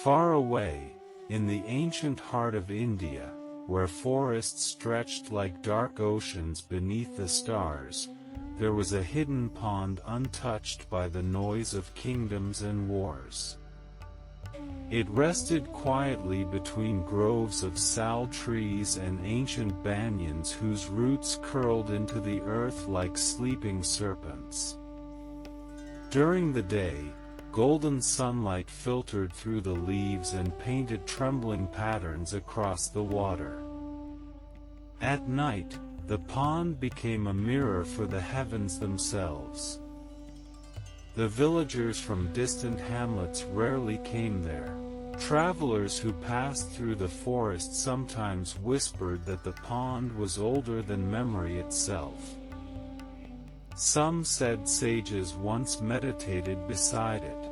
Far away, in the ancient heart of India, where forests stretched like dark oceans beneath the stars, there was a hidden pond untouched by the noise of kingdoms and wars. It rested quietly between groves of sal trees and ancient banyans whose roots curled into the earth like sleeping serpents. During the day, golden sunlight filtered through the leaves and painted trembling patterns across the water. At night, the pond became a mirror for the heavens themselves. The villagers from distant hamlets rarely came there. Travelers who passed through the forest sometimes whispered that the pond was older than memory itself. Some said sages once meditated beside it.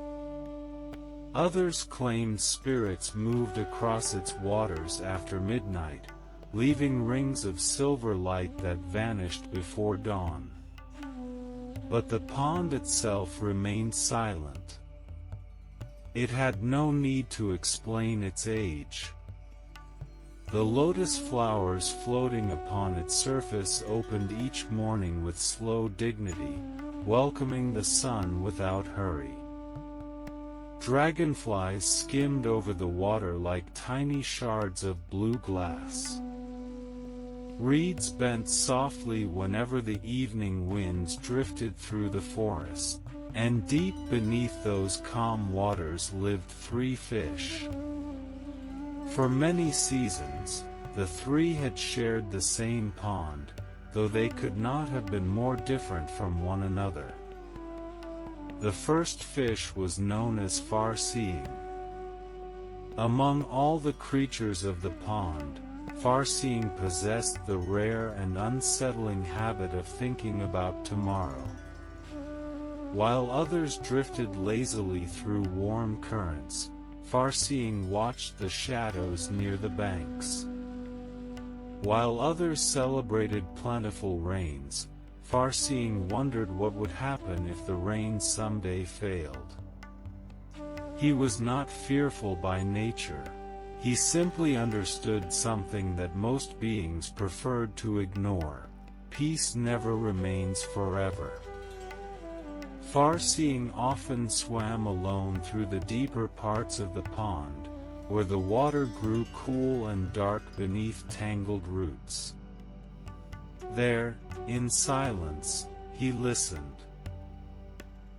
Others claimed spirits moved across its waters after midnight, leaving rings of silver light that vanished before dawn. But the pond itself remained silent. It had no need to explain its age. The lotus flowers floating upon its surface opened each morning with slow dignity, welcoming the sun without hurry. Dragonflies skimmed over the water like tiny shards of blue glass. Reeds bent softly whenever the evening winds drifted through the forest, and deep beneath those calm waters lived 3 fish. For many seasons, the 3 had shared the same pond, though they could not have been more different from one another. The first fish was known as far-seeing. Among all the creatures of the pond, far-seeing possessed the rare and unsettling habit of thinking about tomorrow. While others drifted lazily through warm currents, far-seeing watched the shadows near the banks. While others celebrated plentiful rains, far-seeing wondered what would happen if the rain someday failed. He was not fearful by nature. He simply understood something that most beings preferred to ignore: peace never remains forever. Far-seeing often swam alone through the deeper parts of the pond, where the water grew cool and dark beneath tangled roots. There, in silence, he listened.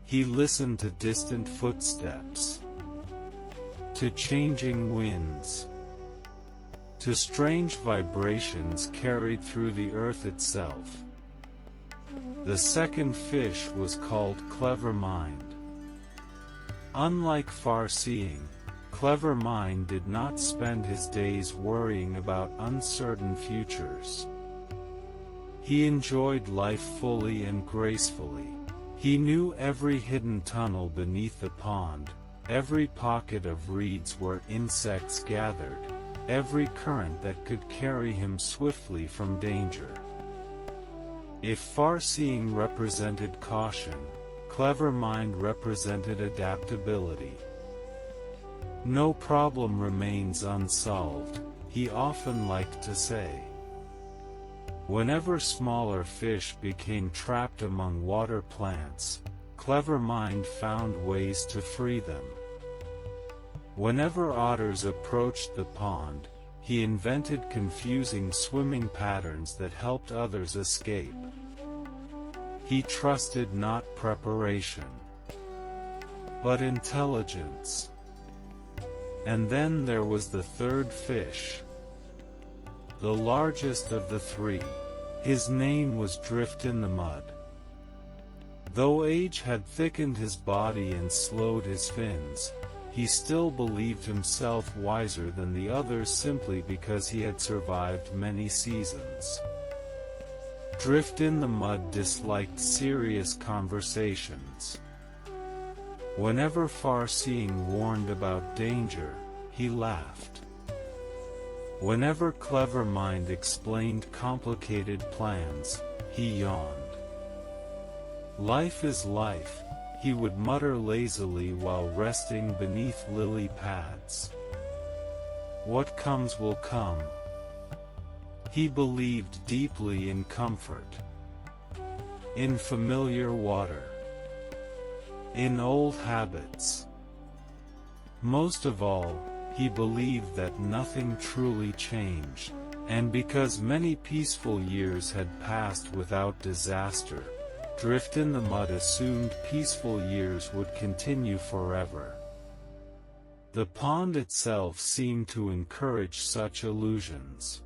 He listened to distant footsteps, to changing winds, to strange vibrations carried through the earth itself. The second fish was called Clever Mind. Unlike far-seeing, Clever Mind did not spend his days worrying about uncertain futures. He enjoyed life fully and gracefully. He knew every hidden tunnel beneath the pond, every pocket of reeds where insects gathered, every current that could carry him swiftly from danger. If far-seeing represented caution, Clever Mind represented adaptability. No problem remains unsolved, he often liked to say. Whenever smaller fish became trapped among water plants, Clever Mind found ways to free them. Whenever otters approached the pond, he invented confusing swimming patterns that helped others escape. He trusted not preparation, but intelligence. And then there was the third fish, the largest of the 3. His name was Drift in the Mud. Though age had thickened his body and slowed his fins, he still believed himself wiser than the others simply because he had survived many seasons. Drift in the Mud disliked serious conversations. Whenever far-seeing warned about danger, he laughed. Whenever Clever Mind explained complicated plans, he yawned. Life is life, he would mutter lazily while resting beneath lily pads. What comes will come. He believed deeply in comfort, in familiar water, in old habits. Most of all, he believed that nothing truly changed, and because many peaceful years had passed without disaster, Drift in the Mud assumed peaceful years would continue forever. The pond itself seemed to encourage such illusions.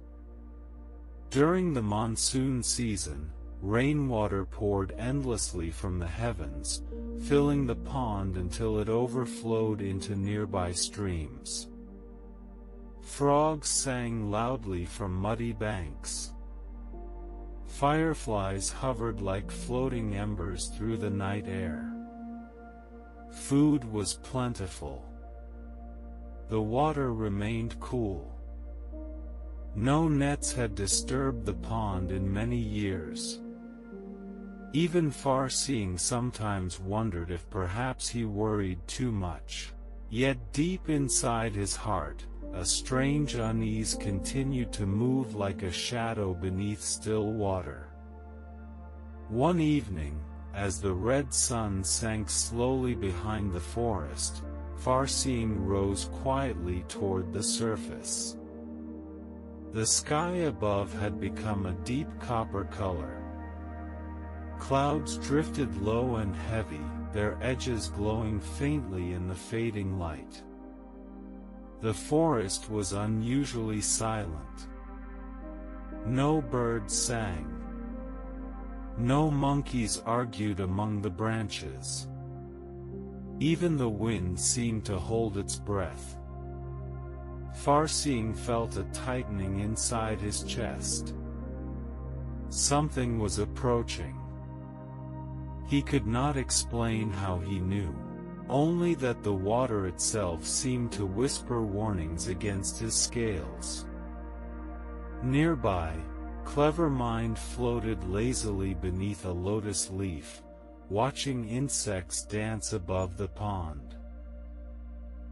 During the monsoon season, rainwater poured endlessly from the heavens, filling the pond until it overflowed into nearby streams. Frogs sang loudly from muddy banks. Fireflies hovered like floating embers through the night air. Food was plentiful. The water remained cool. No nets had disturbed the pond in many years. Even far-seeing sometimes wondered if perhaps he worried too much. Yet deep inside his heart, a strange unease continued to move like a shadow beneath still water. One evening, as the red sun sank slowly behind the forest, Far-seeing rose quietly toward the surface. The sky above had become a deep copper color. Clouds drifted low and heavy, their edges glowing faintly in the fading light. The forest was unusually silent. No birds sang. No monkeys argued among the branches. Even the wind seemed to hold its breath. Far-seeing felt a tightening inside his chest. Something was approaching. He could not explain how he knew, only that the water itself seemed to whisper warnings against his scales. Nearby, Clever Mind floated lazily beneath a lotus leaf, watching insects dance above the pond.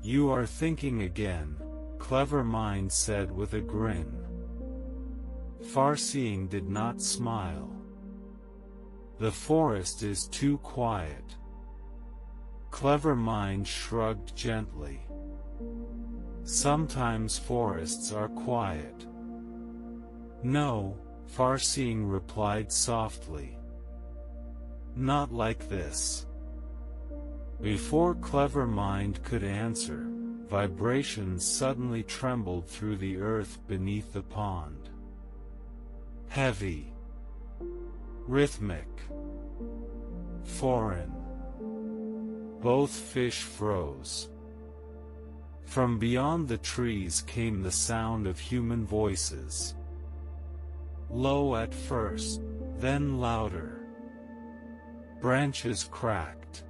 "You are thinking again," Clever Mind said with a grin. Far-seeing did not smile. "The forest is too quiet." Clever Mind shrugged gently. "Sometimes forests are quiet." "No," Far-seeing replied softly. "Not like this." Before Clever Mind could answer, vibrations suddenly trembled through the earth beneath the pond. Heavy, rhythmic, foreign. Both fish froze. From beyond the trees came the sound of human voices. Low at first, then louder. Branches cracked.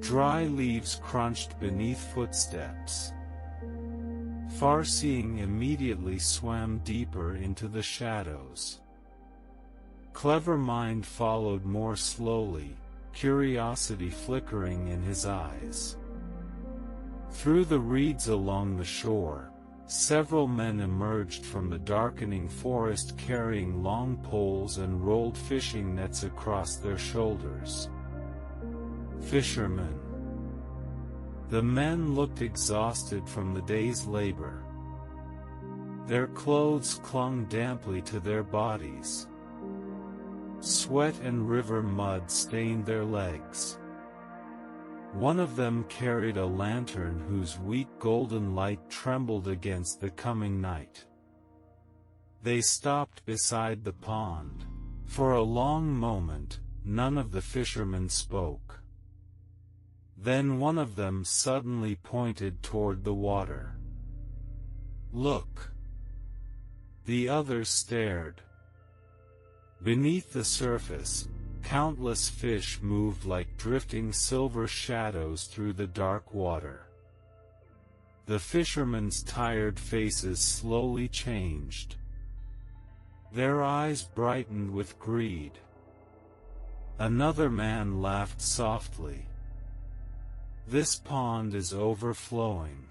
Dry leaves crunched beneath footsteps. Far-seeing immediately swam deeper into the shadows. Clever Mind followed more slowly, curiosity flickering in his eyes. Through the reeds along the shore, several men emerged from the darkening forest carrying long poles and rolled fishing nets across their shoulders. Fishermen. The men looked exhausted from the day's labor. Their clothes clung damply to their bodies. Sweat and river mud stained their legs. One of them carried a lantern whose weak golden light trembled against the coming night. They stopped beside the pond. For a long moment, none of the fishermen spoke. Then one of them suddenly pointed toward the water. "Look!" The others stared. Beneath the surface, countless fish moved like drifting silver shadows through the dark water. The fishermen's tired faces slowly changed. Their eyes brightened with greed. Another man laughed softly. "This pond is overflowing."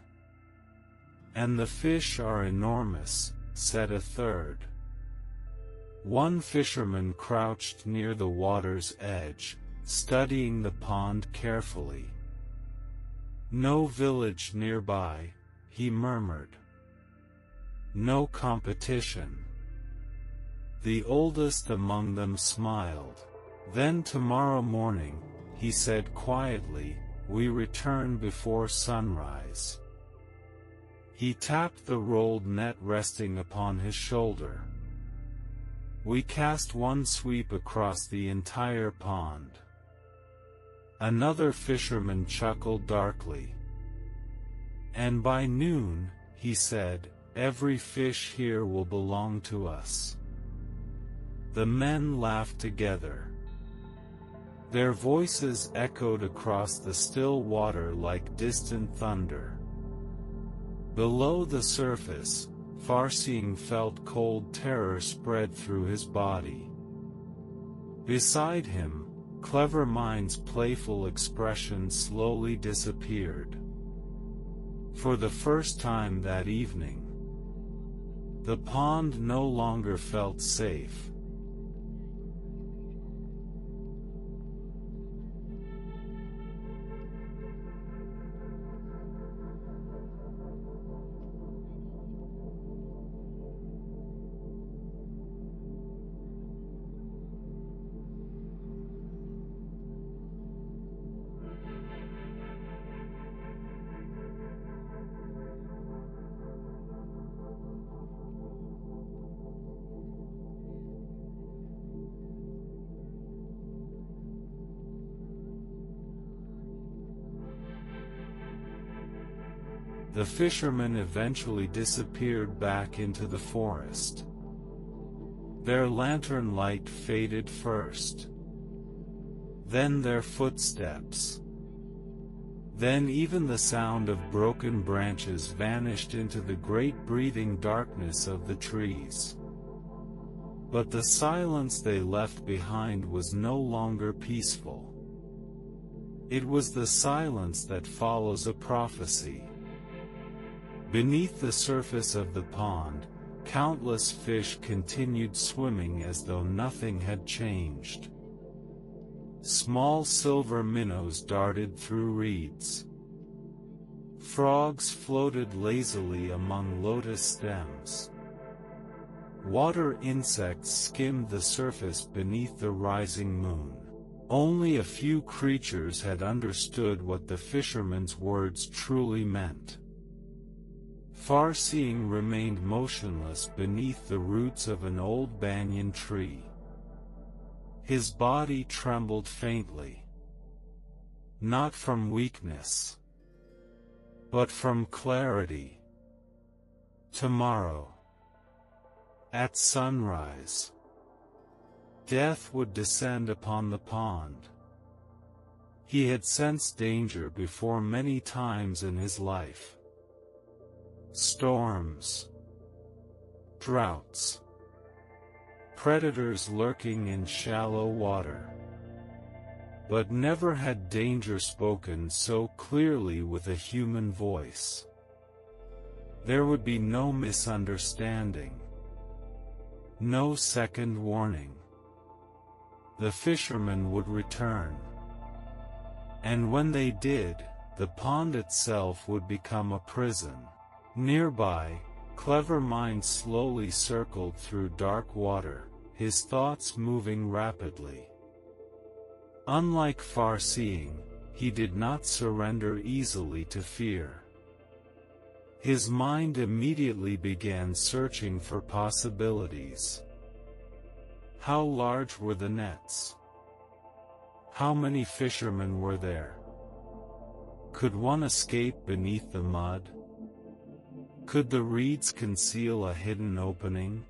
"And the fish are enormous," said a third. One fisherman crouched near the water's edge, studying the pond carefully. "No village nearby," he murmured. "No competition." The oldest among them smiled. "Then tomorrow morning," he said quietly, "we return before sunrise." He tapped the rolled net resting upon his shoulder. "We cast one sweep across the entire pond." Another fisherman chuckled darkly. "And by noon," he said, "every fish here will belong to us." The men laughed together. Their voices echoed across the still water like distant thunder. Below the surface, Farseeing felt cold terror spread through his body. Beside him, Clever Mind's playful expression slowly disappeared. For the first time that evening, the pond no longer felt safe. The fishermen eventually disappeared back into the forest. Their lantern light faded first. Then their footsteps. Then even the sound of broken branches vanished into the great breathing darkness of the trees. But the silence they left behind was no longer peaceful. It was the silence that follows a prophecy. Beneath the surface of the pond, countless fish continued swimming as though nothing had changed. Small silver minnows darted through reeds. Frogs floated lazily among lotus stems. Water insects skimmed the surface beneath the rising moon. Only a few creatures had understood what the fisherman's words truly meant. Farseeing remained motionless beneath the roots of an old banyan tree. His body trembled faintly. Not from weakness, but from clarity. Tomorrow, at sunrise, death would descend upon the pond. He had sensed danger before many times in his life. Storms, droughts, predators lurking in shallow water. But never had danger spoken so clearly with a human voice. There would be no misunderstanding, no second warning. The fishermen would return. And when they did, the pond itself would become a prison. Nearby, Clever Mind slowly circled through dark water, his thoughts moving rapidly. Unlike Farseeing, he did not surrender easily to fear. His mind immediately began searching for possibilities. How large were the nets? How many fishermen were there? Could one escape beneath the mud? Could the reeds conceal a hidden opening?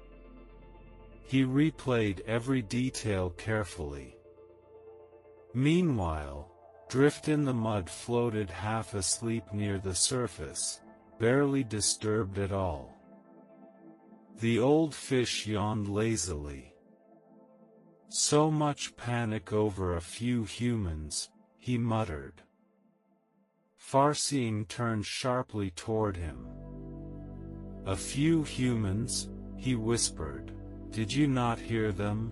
He replayed every detail carefully. Meanwhile, Drift in the Mud floated half asleep near the surface, barely disturbed at all. The old fish yawned lazily. So much panic over a few humans, he muttered. Farseeing turned sharply toward him. A few humans, he whispered. Did you not hear them?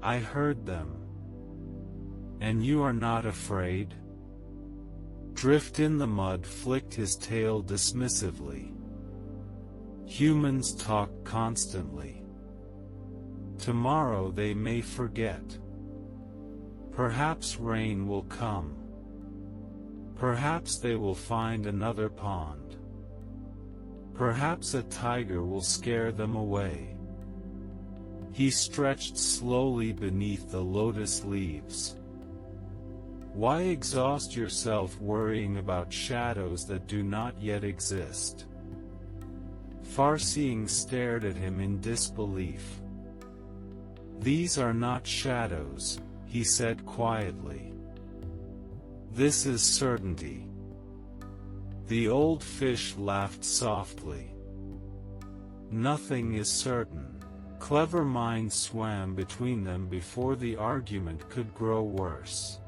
I heard them. And you are not afraid? Drift in the Mud flicked his tail dismissively. Humans talk constantly. Tomorrow they may forget. Perhaps rain will come. Perhaps they will find another pond. Perhaps a tiger will scare them away. He stretched slowly beneath the lotus leaves. Why exhaust yourself worrying about shadows that do not yet exist? Farseeing stared at him in disbelief. These are not shadows, he said quietly. This is certainty. The old fish laughed softly. Nothing is certain. Clever Mind swam between them before the argument could grow worse.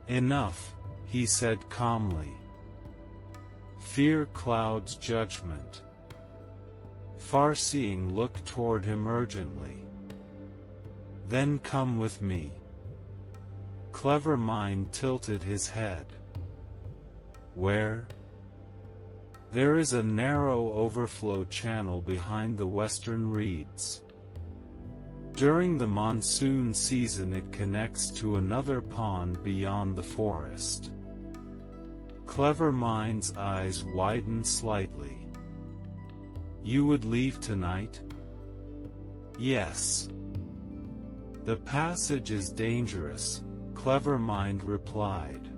Enough, he said calmly. Fear clouds judgment. Farseeing looked toward him urgently. Then come with me. Clever Mind tilted his head. Where? There is a narrow overflow channel behind the western reeds. During the monsoon season it connects to another pond beyond the forest. Clever Mind's eyes widened slightly. You would leave tonight? Yes. The passage is dangerous, Clever Mind replied.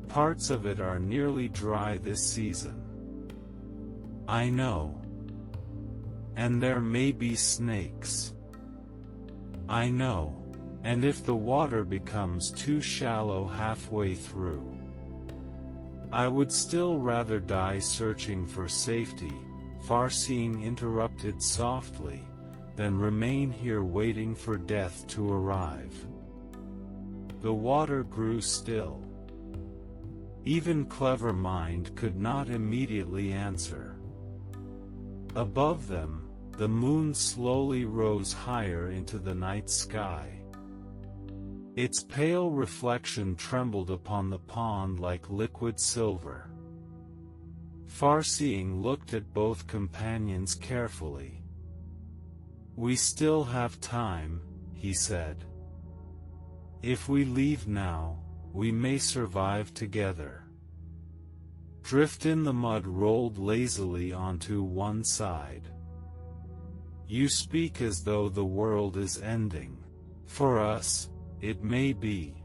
Parts of it are nearly dry this season. I know. And there may be snakes. I know. And if the water becomes too shallow halfway through, I would still rather die searching for safety, Farseeing interrupted softly, than remain here waiting for death to arrive. The water grew still. Even Clever Mind could not immediately answer. Above them, the moon slowly rose higher into the night sky. Its pale reflection trembled upon the pond like liquid silver. Farseeing looked at both companions carefully. We still have time, he said. If we leave now, we may survive together. Drift in the Mud rolled lazily onto one side. You speak as though the world is ending. For us, it may be.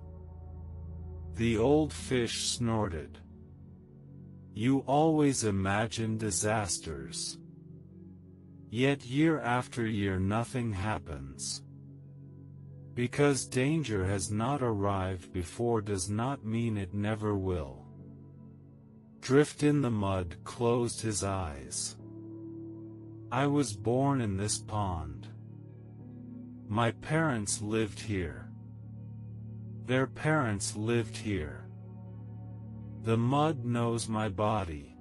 The old fish snorted. You always imagine disasters. Yet year after year nothing happens. Because danger has not arrived before does not mean it never will. Drift in the Mud closed his eyes. I was born in this pond. My parents lived here. Their parents lived here. The mud knows my body.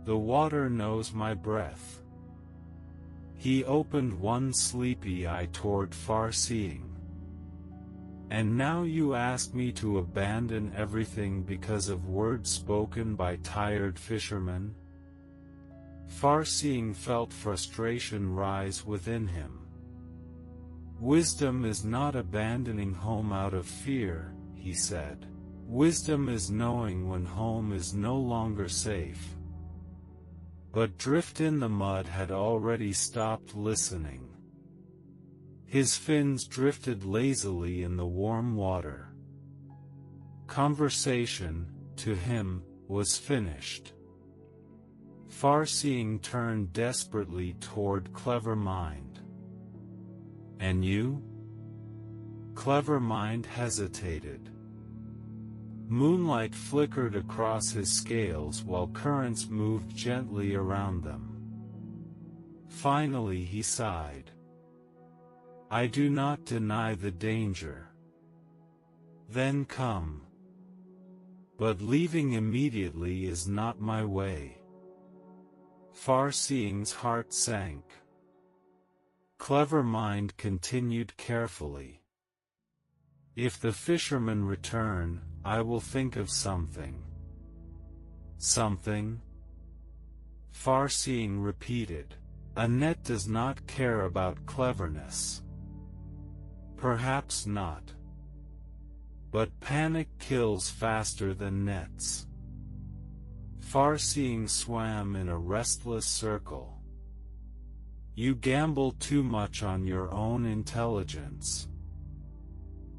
The water knows my breath. He opened one sleepy eye toward Farseeing. And now you ask me to abandon everything because of words spoken by tired fishermen? Farseeing felt frustration rise within him. Wisdom is not abandoning home out of fear, he said. Wisdom is knowing when home is no longer safe. But Drift in the Mud had already stopped listening. His fins drifted lazily in the warm water. Conversation, to him, was finished. Farseeing turned desperately toward Clever Mind. And you? Clever Mind hesitated. Moonlight flickered across his scales while currents moved gently around them. Finally he sighed. I do not deny the danger. Then come. But leaving immediately is not my way. Far-seeing's heart sank. Clever Mind continued carefully. If the fishermen return, I will think of something. Something? Far-seeing repeated. A net does not care about cleverness. Perhaps not. But panic kills faster than nets. Far-seeing swam in a restless circle. You gamble too much on your own intelligence.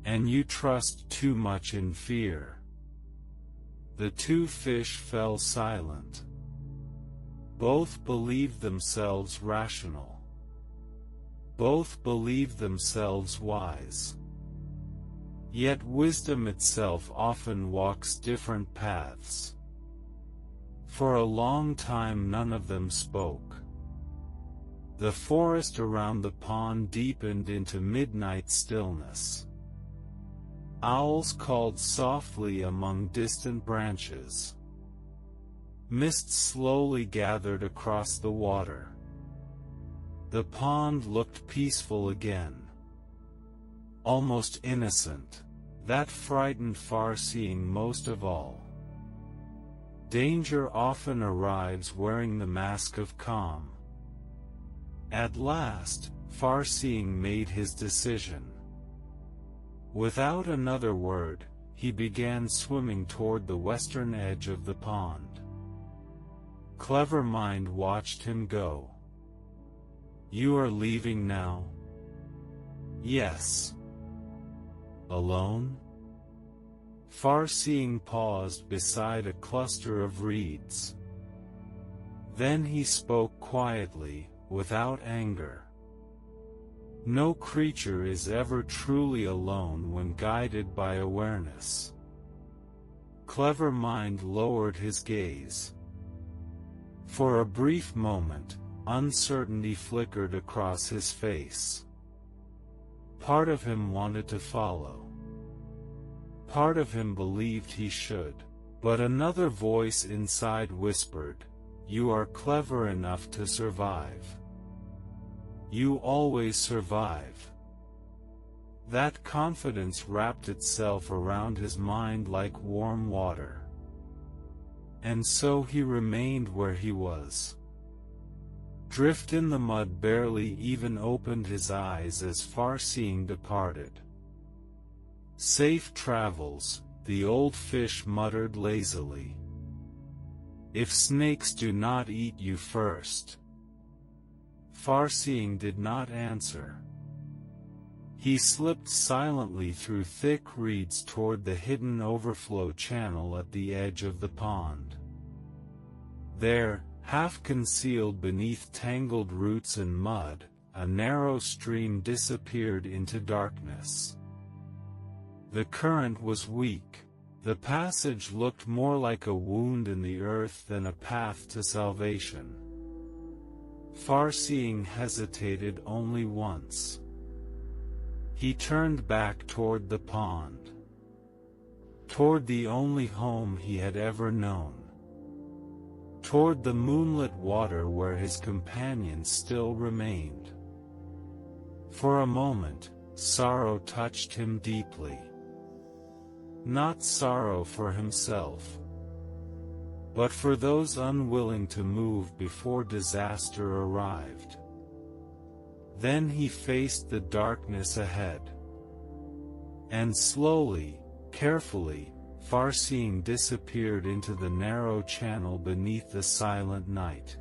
And you trust too much in fear. The two fish fell silent. Both believed themselves rational. Both believed themselves wise. Yet wisdom itself often walks different paths. For a long time none of them spoke. The forest around the pond deepened into midnight stillness. Owls called softly among distant branches. Mist slowly gathered across the water. The pond looked peaceful again. Almost innocent. That frightened Far-seeing most of all. Danger often arrives wearing the mask of calm. At last, Far-seeing made his decision. Without another word, he began swimming toward the western edge of the pond. Clever Mind watched him go. You are leaving now? Yes. Alone? Far-seeing paused beside a cluster of reeds. Then he spoke quietly, without anger. No creature is ever truly alone when guided by awareness. Clever Mind lowered his gaze. For a brief moment, uncertainty flickered across his face. Part of him wanted to follow. Part of him believed he should. But another voice inside whispered, "You are clever enough to survive. You always survive." That confidence wrapped itself around his mind like warm water. And so he remained where he was. Drift in the mud barely even opened his eyes as Far-seeing departed. Safe travels, the old fish muttered lazily. If snakes do not eat you first. Far-seeing did not answer. He slipped silently through thick reeds toward the hidden overflow channel at the edge of the pond. There, half concealed beneath tangled roots and mud, a narrow stream disappeared into darkness. The current was weak. The passage looked more like a wound in the earth than a path to salvation. Far-seeing hesitated only once. He turned back toward the pond. Toward the only home he had ever known. Toward the moonlit water where his companions still remained. For a moment, sorrow touched him deeply. Not sorrow for himself, but for those unwilling to move before disaster arrived. Then he faced the darkness ahead. And slowly, carefully, Far-seeing disappeared into the narrow channel beneath the silent night.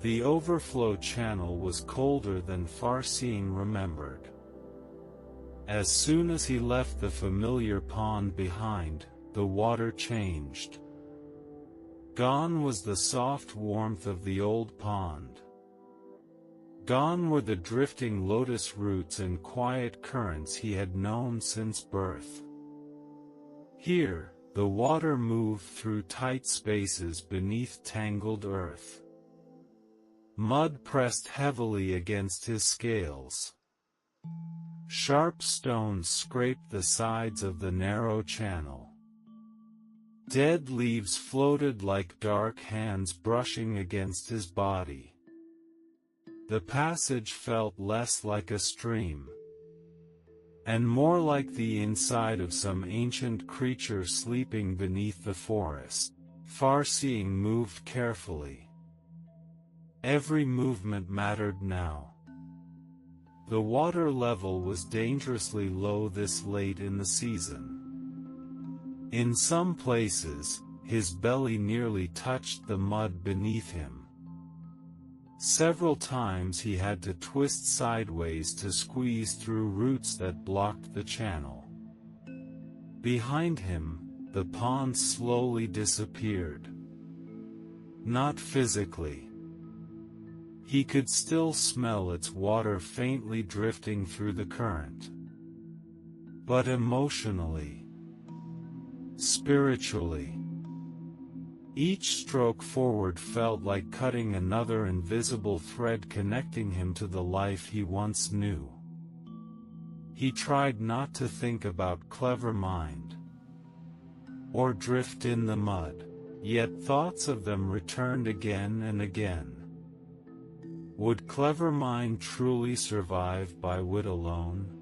The overflow channel was colder than Farseeing remembered. As soon as he left the familiar pond behind, the water changed. Gone was the soft warmth of the old pond. Gone were the drifting lotus roots and quiet currents he had known since birth. Here, the water moved through tight spaces beneath tangled earth. Mud pressed heavily against his scales. Sharp stones scraped the sides of the narrow channel. Dead leaves floated like dark hands brushing against his body. The passage felt less like a stream, and more like the inside of some ancient creature sleeping beneath the forest. Farseeing moved carefully. Every movement mattered now. The water level was dangerously low this late in the season. In some places, his belly nearly touched the mud beneath him. Several times he had to twist sideways to squeeze through roots that blocked the channel. Behind him, the pond slowly disappeared. Not physically. He could still smell its water faintly drifting through the current. But emotionally, spiritually, each stroke forward felt like cutting another invisible thread connecting him to the life he once knew. He tried not to think about clever mind, or drift in the mud, yet thoughts of them returned again and again. Would clever mind truly survive by wit alone?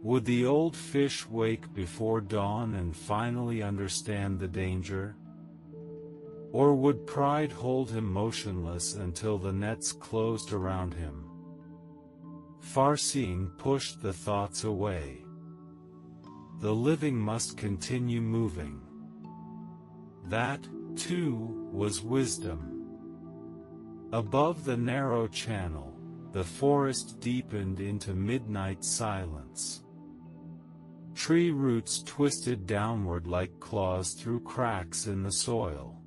Would the old fish wake before dawn and finally understand the danger? Or would pride hold him motionless until the nets closed around him? Farseeing pushed the thoughts away. The living must continue moving. That, too, was wisdom. Above the narrow channel, the forest deepened into midnight silence. Tree roots twisted downward like claws through cracks in the soil.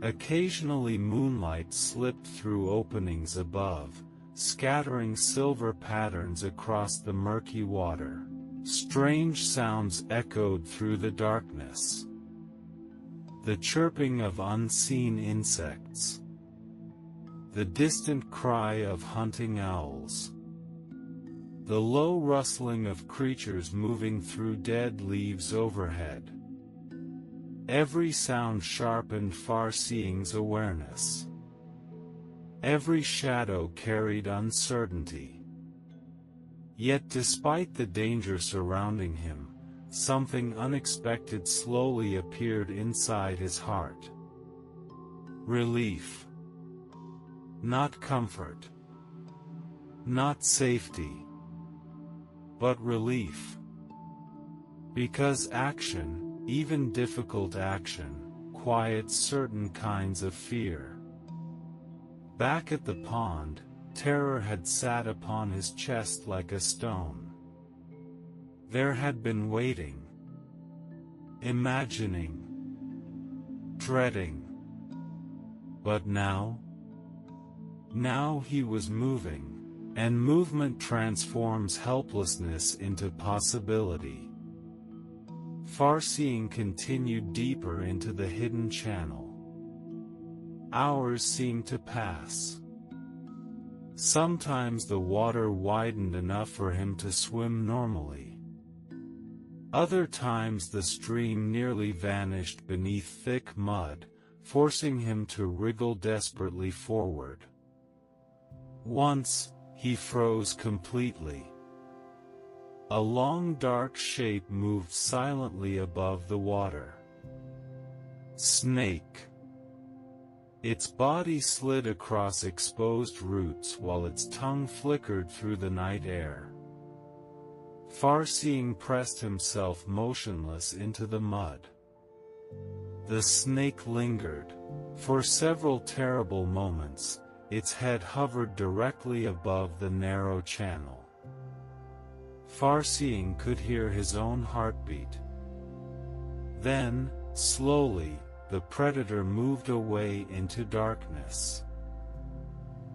Occasionally moonlight slipped through openings above, scattering silver patterns across the murky water. Strange sounds echoed through the darkness. The chirping of unseen insects. The distant cry of hunting owls. The low rustling of creatures moving through dead leaves overhead. Every sound sharpened Farseeing's awareness. Every shadow carried uncertainty. Yet despite the danger surrounding him, something unexpected slowly appeared inside his heart. Relief. Not comfort. Not safety. But relief. Because action, even difficult action, quiets certain kinds of fear. Back at the pond, terror had sat upon his chest like a stone. There had been waiting, imagining, dreading. But now he was moving, and movement transforms helplessness into possibility. Farseeing continued deeper into the hidden channel. Hours seemed to pass. Sometimes the water widened enough for him to swim normally. Other times the stream nearly vanished beneath thick mud, forcing him to wriggle desperately forward. Once, he froze completely. A long dark shape moved silently above the water. Snake. Its body slid across exposed roots while its tongue flickered through the night air. Farseeing pressed himself motionless into the mud. The snake lingered. For several terrible moments, its head hovered directly above the narrow channel. Farseeing could hear his own heartbeat. Then, slowly, the predator moved away into darkness.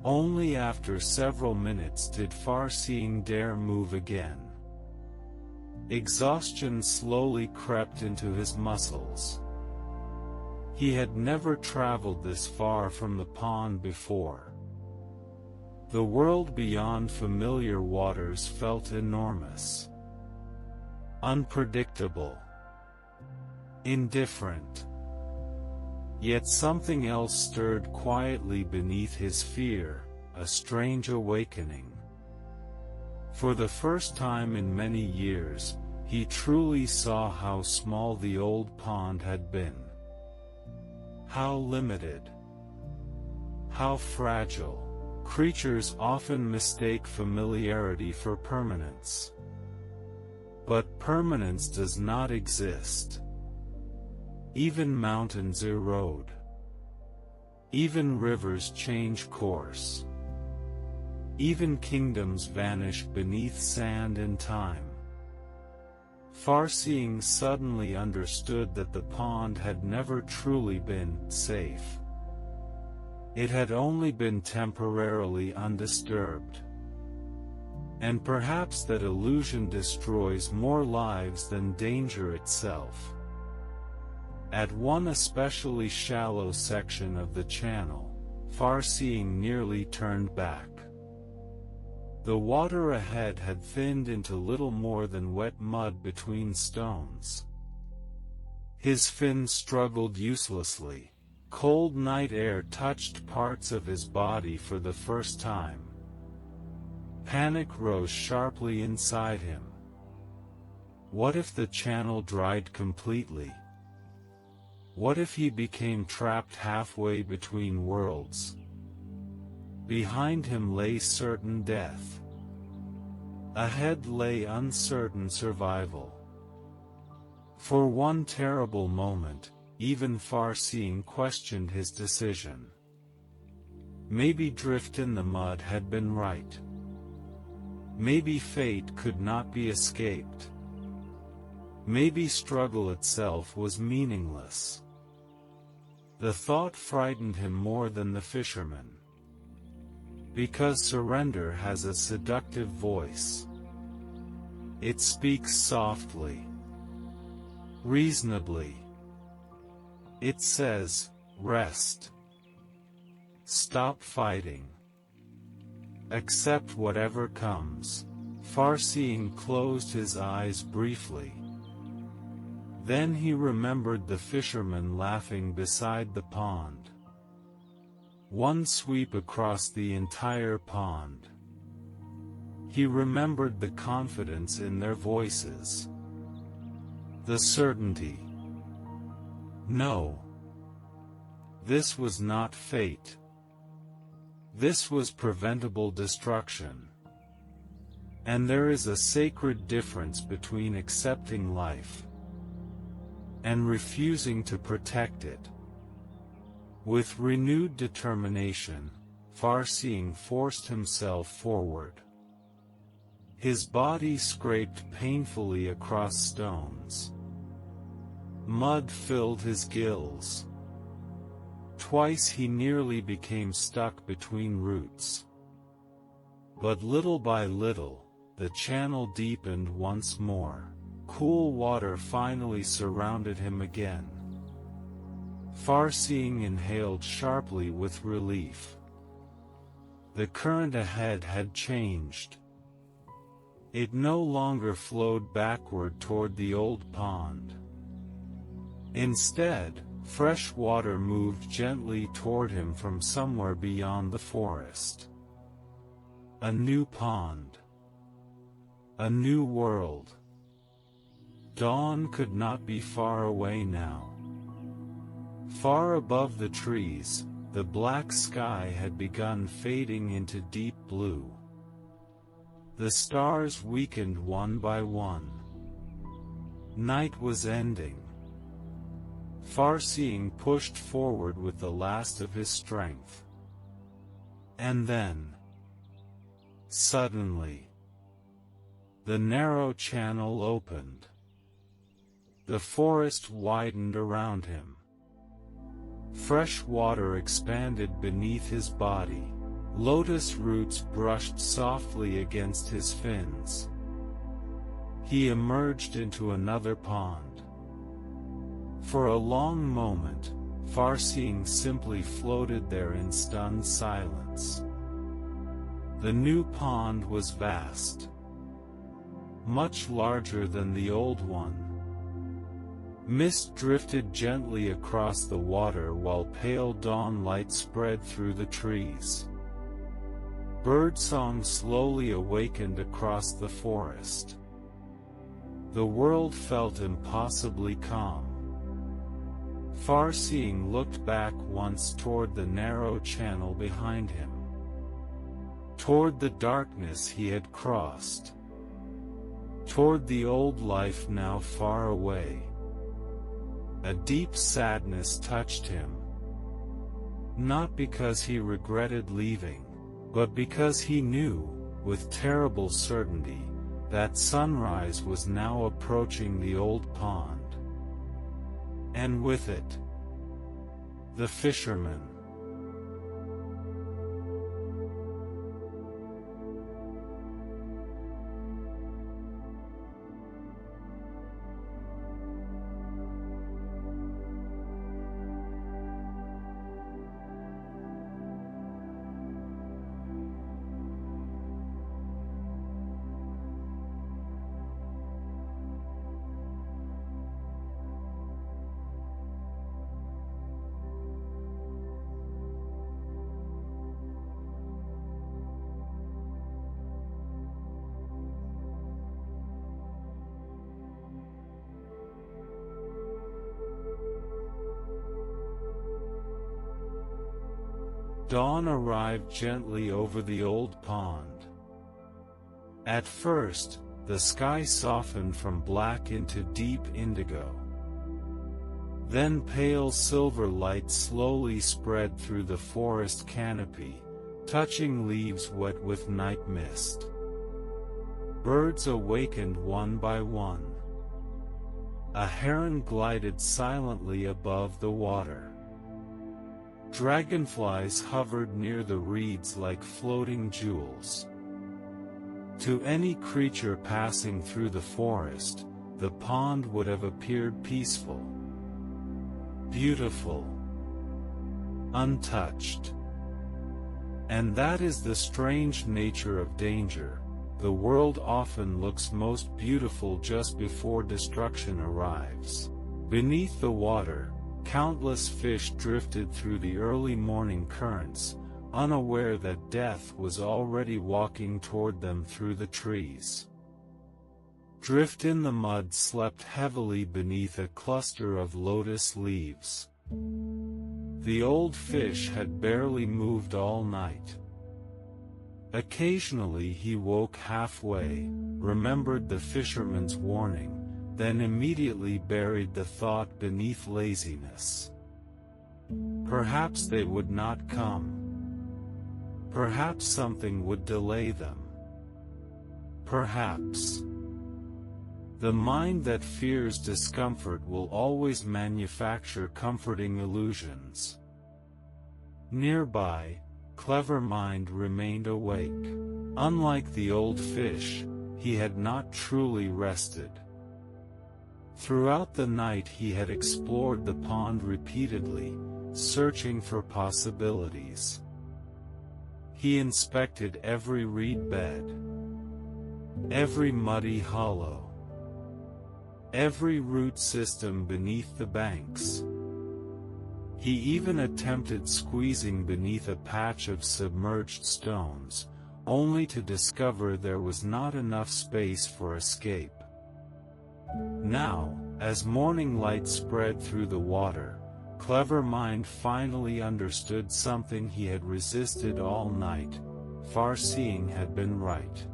Only after several minutes did Farseeing dare move again. Exhaustion slowly crept into his muscles. He had never traveled this far from the pond before. The world beyond familiar waters felt enormous, unpredictable, indifferent. Yet something else stirred quietly beneath his fear, a strange awakening. For the first time in many years, he truly saw how small the old pond had been. How limited, how fragile. Creatures often mistake familiarity for permanence. But permanence does not exist. Even mountains erode. Even rivers change course. Even kingdoms vanish beneath sand and time. Farseeing suddenly understood that the pond had never truly been safe. It had only been temporarily undisturbed. And perhaps that illusion destroys more lives than danger itself. At one especially shallow section of the channel, Farseeing nearly turned back. The water ahead had thinned into little more than wet mud between stones. His fins struggled uselessly. Cold night air touched parts of his body for the first time. Panic rose sharply inside him. What if the channel dried completely? What if he became trapped halfway between worlds? Behind him lay certain death. Ahead lay uncertain survival. For one terrible moment, even Farseeing questioned his decision. Maybe drift in the mud had been right. Maybe fate could not be escaped. Maybe struggle itself was meaningless. The thought frightened him more than the fisherman. Because surrender has a seductive voice. It speaks softly, reasonably. It says, rest. Stop fighting. Accept whatever comes. Farseeing closed his eyes briefly. Then he remembered the fisherman laughing beside the pond. One sweep across the entire pond. He remembered the confidence in their voices. The certainty. No. This was not fate. This was preventable destruction. And there is a sacred difference between accepting life and refusing to protect it. With renewed determination, Farseeing forced himself forward. His body scraped painfully across stones. Mud filled his gills. Twice he nearly became stuck between roots. But little by little, the channel deepened once more. Cool water finally surrounded him again. Farseeing inhaled sharply with relief. The current ahead had changed. It no longer flowed backward toward the old pond. Instead, fresh water moved gently toward him from somewhere beyond the forest. A new pond. A new world. Dawn could not be far away now. Far above the trees, the black sky had begun fading into deep blue. The stars weakened one by one. Night was ending. Far-seeing pushed forward with the last of his strength. And then, suddenly, the narrow channel opened. The forest widened around him. Fresh water expanded beneath his body. Lotus roots brushed softly against his fins. He emerged into another pond. For a long moment, Far-seeing simply floated there in stunned silence. The new pond was vast, much larger than the old one. Mist drifted gently across the water while pale dawn light spread through the trees. Birdsong slowly awakened across the forest. The world felt impossibly calm. Far-seeing looked back once toward the narrow channel behind him, toward the darkness he had crossed, toward the old life now far away. A deep sadness touched him, not because he regretted leaving, but because he knew, with terrible certainty, that sunrise was now approaching the old pond. And with it, the fisherman. Dawn arrived gently over the old pond. At first, the sky softened from black into deep indigo. Then pale silver light slowly spread through the forest canopy, touching leaves wet with night mist. Birds awakened one by one. A heron glided silently above the water. Dragonflies hovered near the reeds like floating jewels. To any creature passing through the forest, the pond would have appeared peaceful, beautiful, untouched. And that is the strange nature of danger. The world often looks most beautiful just before destruction arrives. Beneath the water, countless fish drifted through the early morning currents, unaware that death was already walking toward them through the trees. Drift in the mud slept heavily beneath a cluster of lotus leaves. The old fish had barely moved all night. Occasionally he woke halfway, remembered the fisherman's warning, then immediately buried the thought beneath laziness. Perhaps they would not come. Perhaps something would delay them. Perhaps. The mind that fears discomfort will always manufacture comforting illusions. Nearby, Clever Mind remained awake. Unlike the old fish, he had not truly rested. Throughout the night he had explored the pond repeatedly, searching for possibilities. He inspected every reed bed, every muddy hollow, every root system beneath the banks. He even attempted squeezing beneath a patch of submerged stones, only to discover there was not enough space for escape. Now, as morning light spread through the water, Clever Mind finally understood something he had resisted all night. Far-seeing had been right.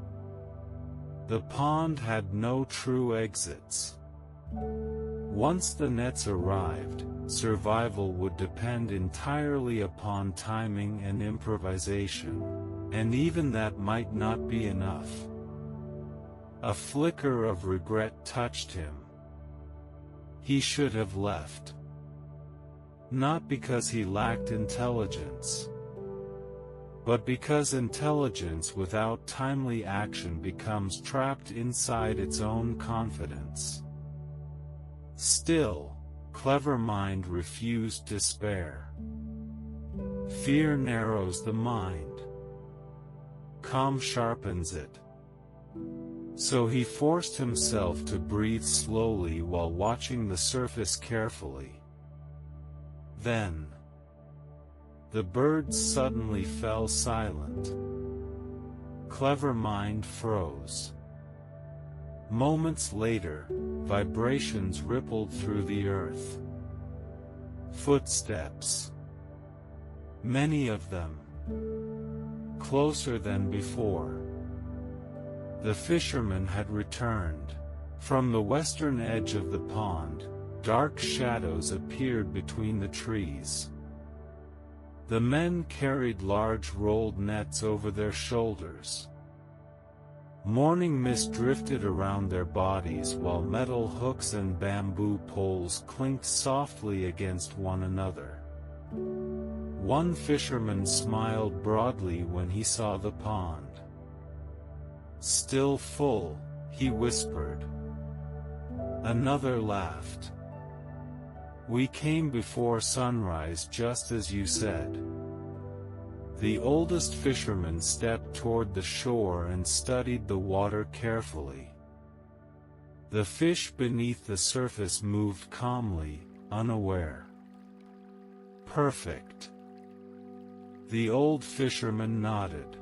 The pond had no true exits. Once the nets arrived, survival would depend entirely upon timing and improvisation, and even that might not be enough. A flicker of regret touched him. He should have left. Not because he lacked intelligence, but because intelligence without timely action becomes trapped inside its own confidence. Still, clever mind refused despair. Fear narrows the mind. Calm sharpens it. So he forced himself to breathe slowly while watching the surface carefully. Then, the birds suddenly fell silent. Clever mind froze. Moments later, vibrations rippled through the earth. Footsteps. Many of them. Closer than before. The fishermen had returned. From the western edge of the pond, dark shadows appeared between the trees. The men carried large rolled nets over their shoulders. Morning mist drifted around their bodies while metal hooks and bamboo poles clinked softly against one another. One fisherman smiled broadly when he saw the pond. "Still full," he whispered. Another laughed. "We came before sunrise just as you said." The oldest fisherman stepped toward the shore and studied the water carefully. The fish beneath the surface moved calmly, unaware. "Perfect." The old fisherman nodded.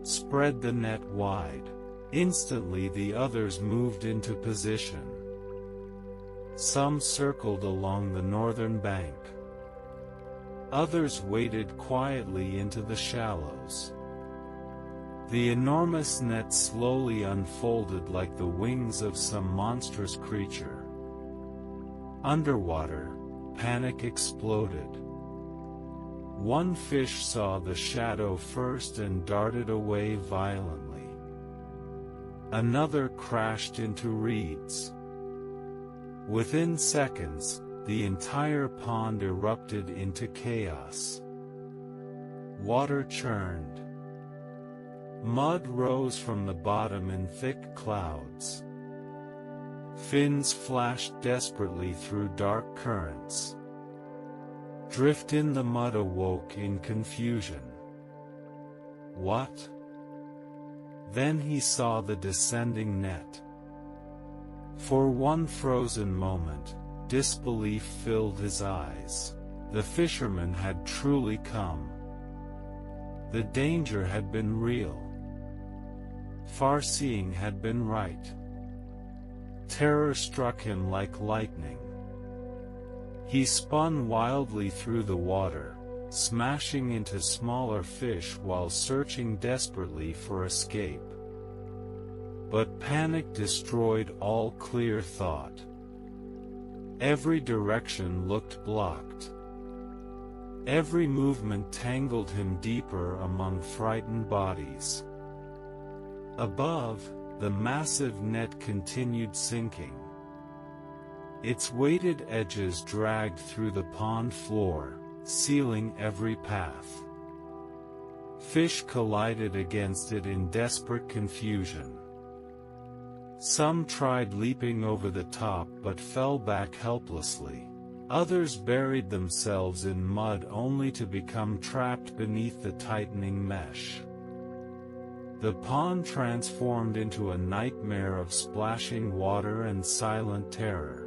"Spread the net wide." Instantly the others moved into position. Some circled along the northern bank. Others waded quietly into the shallows. The enormous net slowly unfolded like the wings of some monstrous creature. Underwater, panic exploded. One fish saw the shadow first and darted away violently. Another crashed into reeds. Within seconds, the entire pond erupted into chaos. Water churned. Mud rose from the bottom in thick clouds. Fins flashed desperately through dark currents. Drift in the mud awoke in confusion. What? Then he saw the descending net. For one frozen moment, disbelief filled his eyes. The fisherman had truly come. The danger had been real. Far-seeing had been right. Terror struck him like lightning. He spun wildly through the water, smashing into smaller fish while searching desperately for escape. But panic destroyed all clear thought. Every direction looked blocked. Every movement tangled him deeper among frightened bodies. Above, the massive net continued sinking. Its weighted edges dragged through the pond floor, sealing every path. Fish collided against it in desperate confusion. Some tried leaping over the top but fell back helplessly. Others buried themselves in mud only to become trapped beneath the tightening mesh. The pond transformed into a nightmare of splashing water and silent terror.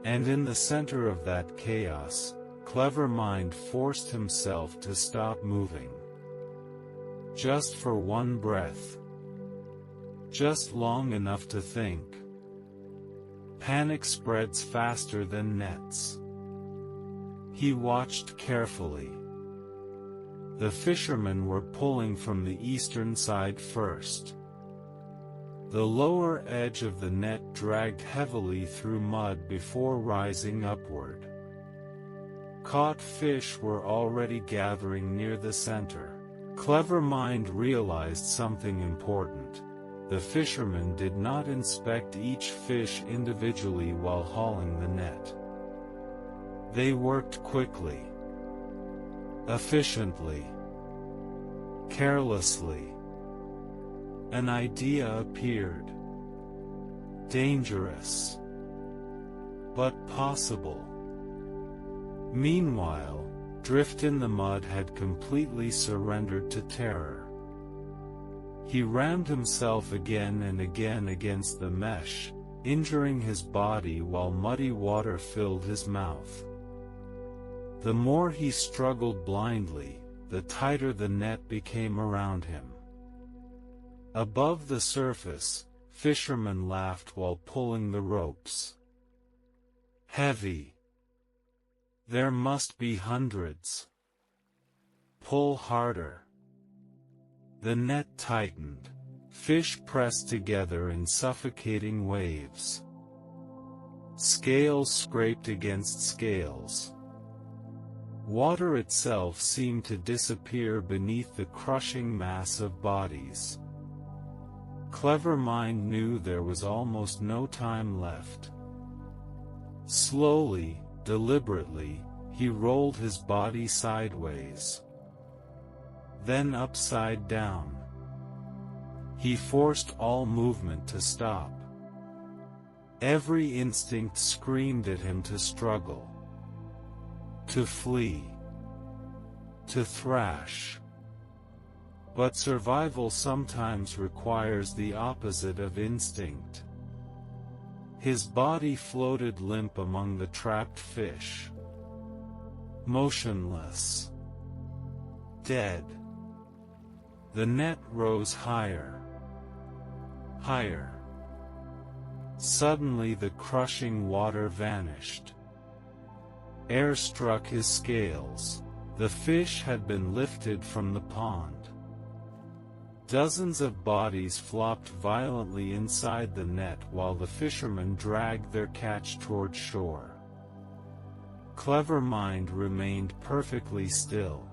And in the center of that chaos, Clever Mind forced himself to stop moving. Just for one breath. Just long enough to think. Panic spreads faster than nets. He watched carefully. The fishermen were pulling from the eastern side first. The lower edge of the net dragged heavily through mud before rising upward. Caught fish were already gathering near the center. Clever Mind realized something important. The fisherman did not inspect each fish individually while hauling the net. They worked quickly, efficiently, carelessly. An idea appeared. Dangerous, but possible. Meanwhile, Drift in the Mud had completely surrendered to terror. He rammed himself again and again against the mesh, injuring his body while muddy water filled his mouth. The more he struggled blindly, the tighter the net became around him. Above the surface, fishermen laughed while pulling the ropes. Heavy. There must be hundreds. Pull harder. The net tightened. Fish pressed together in suffocating waves. Scales scraped against scales. Water itself seemed to disappear beneath the crushing mass of bodies. Clever Mind knew there was almost no time left. Slowly, deliberately, he rolled his body sideways, then upside down. He forced all movement to stop. Every instinct screamed at him to struggle, to flee, to thrash. But survival sometimes requires the opposite of instinct. His body floated limp among the trapped fish. Motionless. Dead. The net rose higher. Higher. Suddenly the crushing water vanished. Air struck his scales. The fish had been lifted from the pond. Dozens of bodies flopped violently inside the net while the fishermen dragged their catch toward shore. Clever Mind remained perfectly still.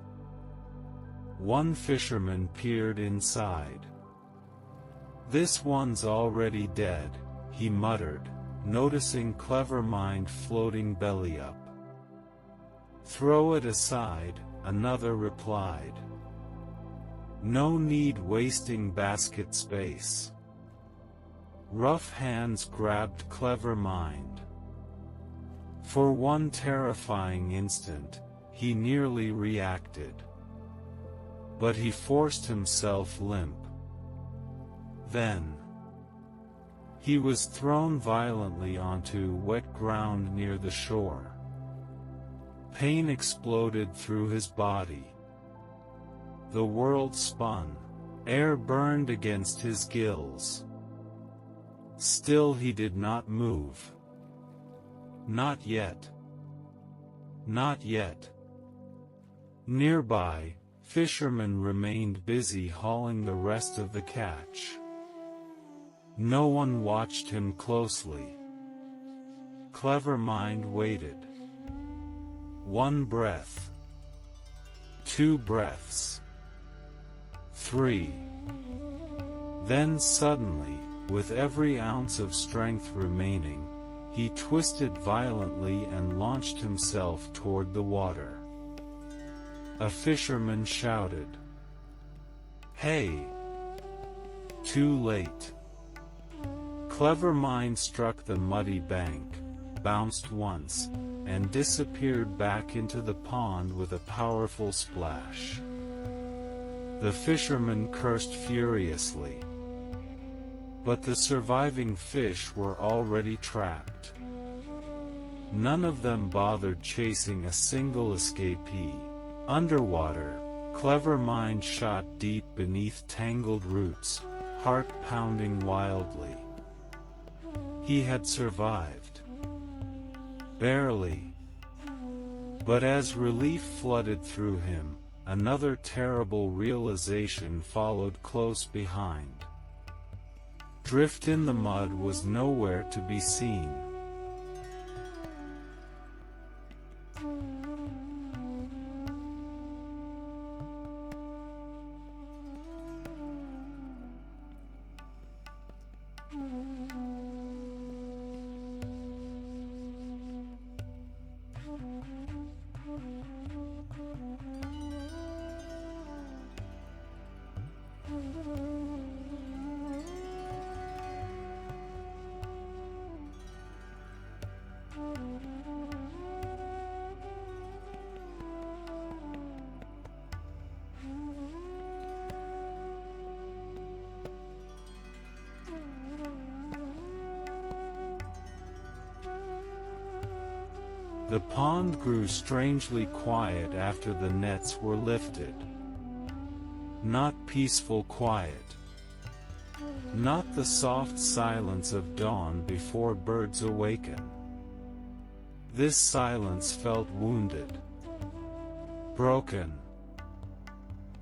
One fisherman peered inside. "This one's already dead," he muttered, noticing Clever Mind floating belly up. "Throw it aside," another replied. "No need wasting basket space." Rough hands grabbed Clever Mind. For one terrifying instant, he nearly reacted. But he forced himself limp. Then, he was thrown violently onto wet ground near the shore. Pain exploded through his body. The world spun. Air burned against his gills. Still he did not move. Not yet. Not yet. Nearby, fishermen remained busy hauling the rest of the catch. No one watched him closely. Clever Mind waited. 1 breath. 2 breaths. 3. Then suddenly, with every ounce of strength remaining, he twisted violently and launched himself toward the water. A fisherman shouted, "Hey!" Too late. Clever Mind struck the muddy bank, bounced once, and disappeared back into the pond with a powerful splash. The fisherman cursed furiously. But the surviving fish were already trapped. None of them bothered chasing a single escapee. Underwater, Clever Mind shot deep beneath tangled roots, heart pounding wildly. He had survived. Barely. But as relief flooded through him, another terrible realization followed close behind. Drift in the mud was nowhere to be seen. The pond grew strangely quiet after the nets were lifted. Not peaceful quiet. Not the soft silence of dawn before birds awaken. This silence felt wounded, broken.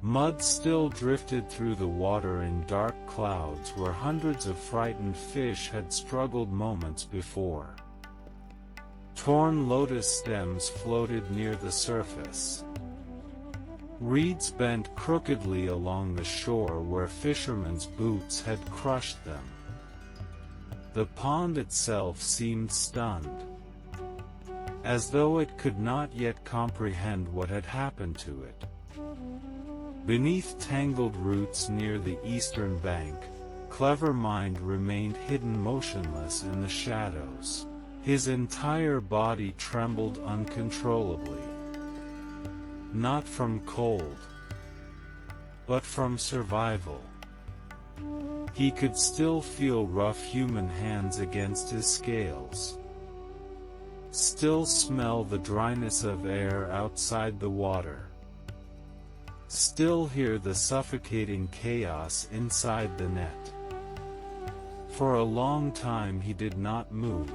Mud still drifted through the water in dark clouds where hundreds of frightened fish had struggled moments before. Torn lotus stems floated near the surface. Reeds bent crookedly along the shore where fishermen's boots had crushed them. The pond itself seemed stunned, as though it could not yet comprehend what had happened to it. Beneath tangled roots near the eastern bank, Clever Mind remained hidden motionless in the shadows. His entire body trembled uncontrollably. Not from cold, but from survival. He could still feel rough human hands against his scales. Still smell the dryness of air outside the water. Still hear the suffocating chaos inside the net. For a long time he did not move.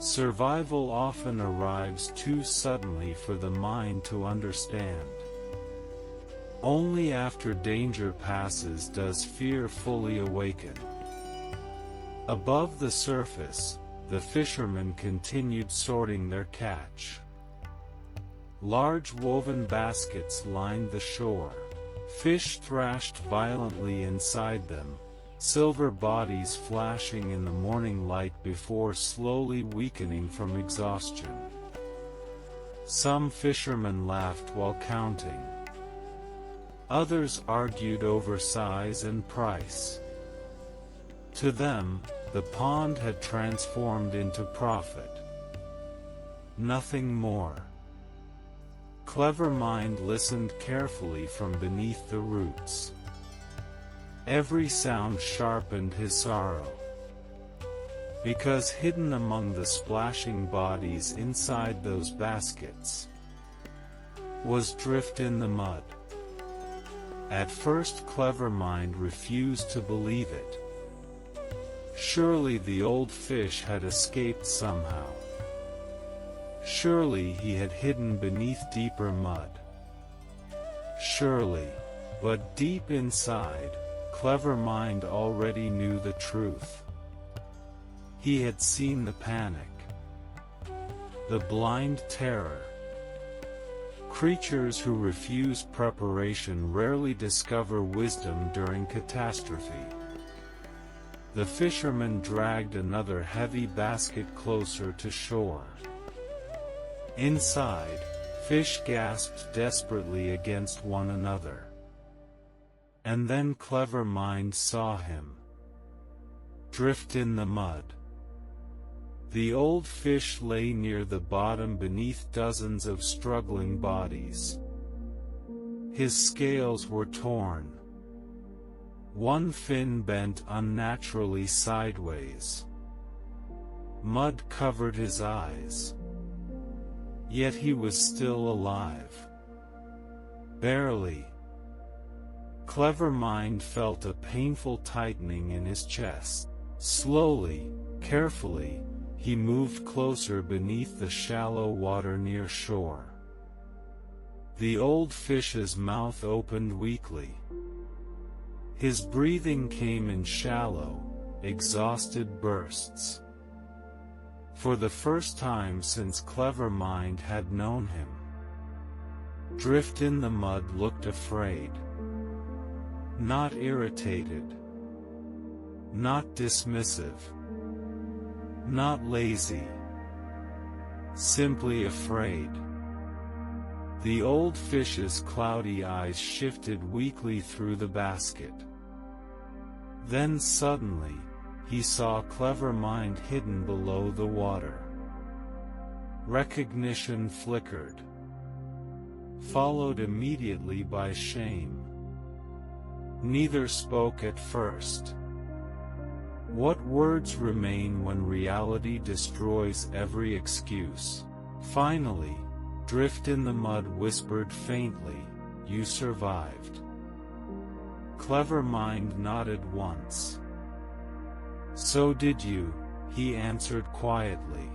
Survival often arrives too suddenly for the mind to understand. Only after danger passes does fear fully awaken. Above the surface, the fishermen continued sorting their catch. Large woven baskets lined the shore. Fish thrashed violently inside them, silver bodies flashing in the morning light before slowly weakening from exhaustion. Some fishermen laughed while counting. Others argued over size and price. To them, the pond had transformed into profit. Nothing more. Clever Mind listened carefully from beneath the roots. Every sound sharpened his sorrow. Because hidden among the splashing bodies inside those baskets was drift in the mud. At first Clever Mind refused to believe it. Surely the old fish had escaped somehow. Surely he had hidden beneath deeper mud. Surely, but deep inside, Clever Mind already knew the truth. He had seen the panic, the blind terror. Creatures who refuse preparation rarely discover wisdom during catastrophe. The fisherman dragged another heavy basket closer to shore. Inside, fish gasped desperately against one another. And then Clever Mind saw him. Drift in the mud. The old fish lay near the bottom beneath dozens of struggling bodies. His scales were torn. One fin bent unnaturally sideways. Mud covered his eyes. Yet he was still alive. Barely. Clever Mind felt a painful tightening in his chest. Slowly, carefully, he moved closer beneath the shallow water near shore. The old fish's mouth opened weakly. His breathing came in shallow, exhausted bursts. For the first time since Clever Mind had known him, Drift in the Mud looked afraid. Not irritated. Not dismissive. Not lazy. Simply afraid. The old fish's cloudy eyes shifted weakly through the basket. Then suddenly, he saw Clever Mind hidden below the water. Recognition flickered, followed immediately by shame. Neither spoke at first. What words remain when reality destroys every excuse? Finally, Drift in the Mud whispered faintly, "You survived." Clever Mind nodded once. "So did you," he answered quietly.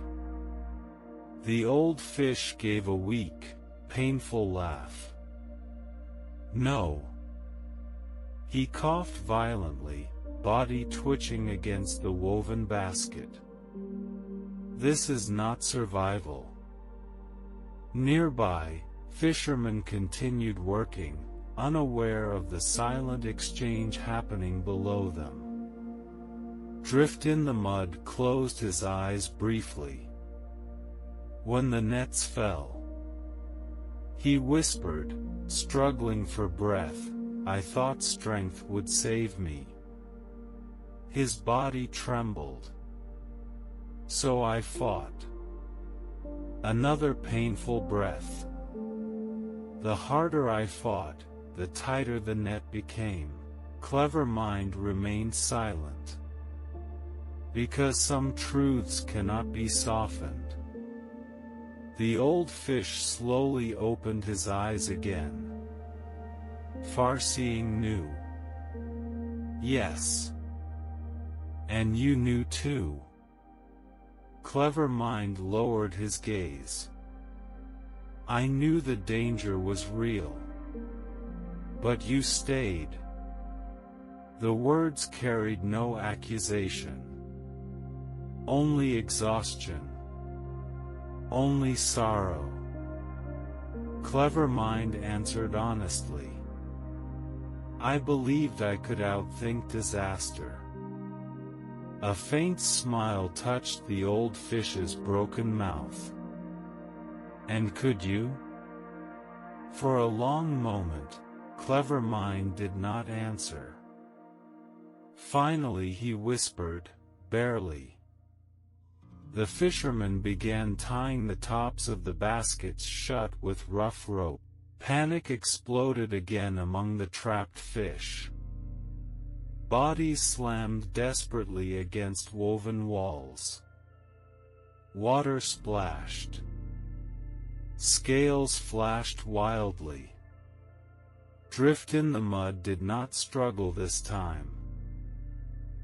The old fish gave a weak, painful laugh. "No." He coughed violently, body twitching against the woven basket. "This is not survival." Nearby, fishermen continued working, unaware of the silent exchange happening below them. Drift in the Mud closed his eyes briefly. When the nets fell, he whispered, struggling for breath, "I thought strength would save me." His body trembled. "So I fought." Another painful breath. "The harder I fought, the tighter the net became." Clever Mind remained silent. Because some truths cannot be softened. The old fish slowly opened his eyes again. Far-seeing knew. "Yes. And you knew too." Clever Mind lowered his gaze. "I knew the danger was real. But you stayed." The words carried no accusation. Only exhaustion. Only sorrow. Clever Mind answered honestly. "I believed I could outthink disaster." A faint smile touched the old fish's broken mouth. "And could you?" For a long moment, Clever Mind did not answer. Finally he whispered, barely. The fishermen began tying the tops of the baskets shut with rough rope. Panic exploded again among the trapped fish. Bodies slammed desperately against woven walls. Water splashed. Scales flashed wildly. Drift in the Mud did not struggle this time.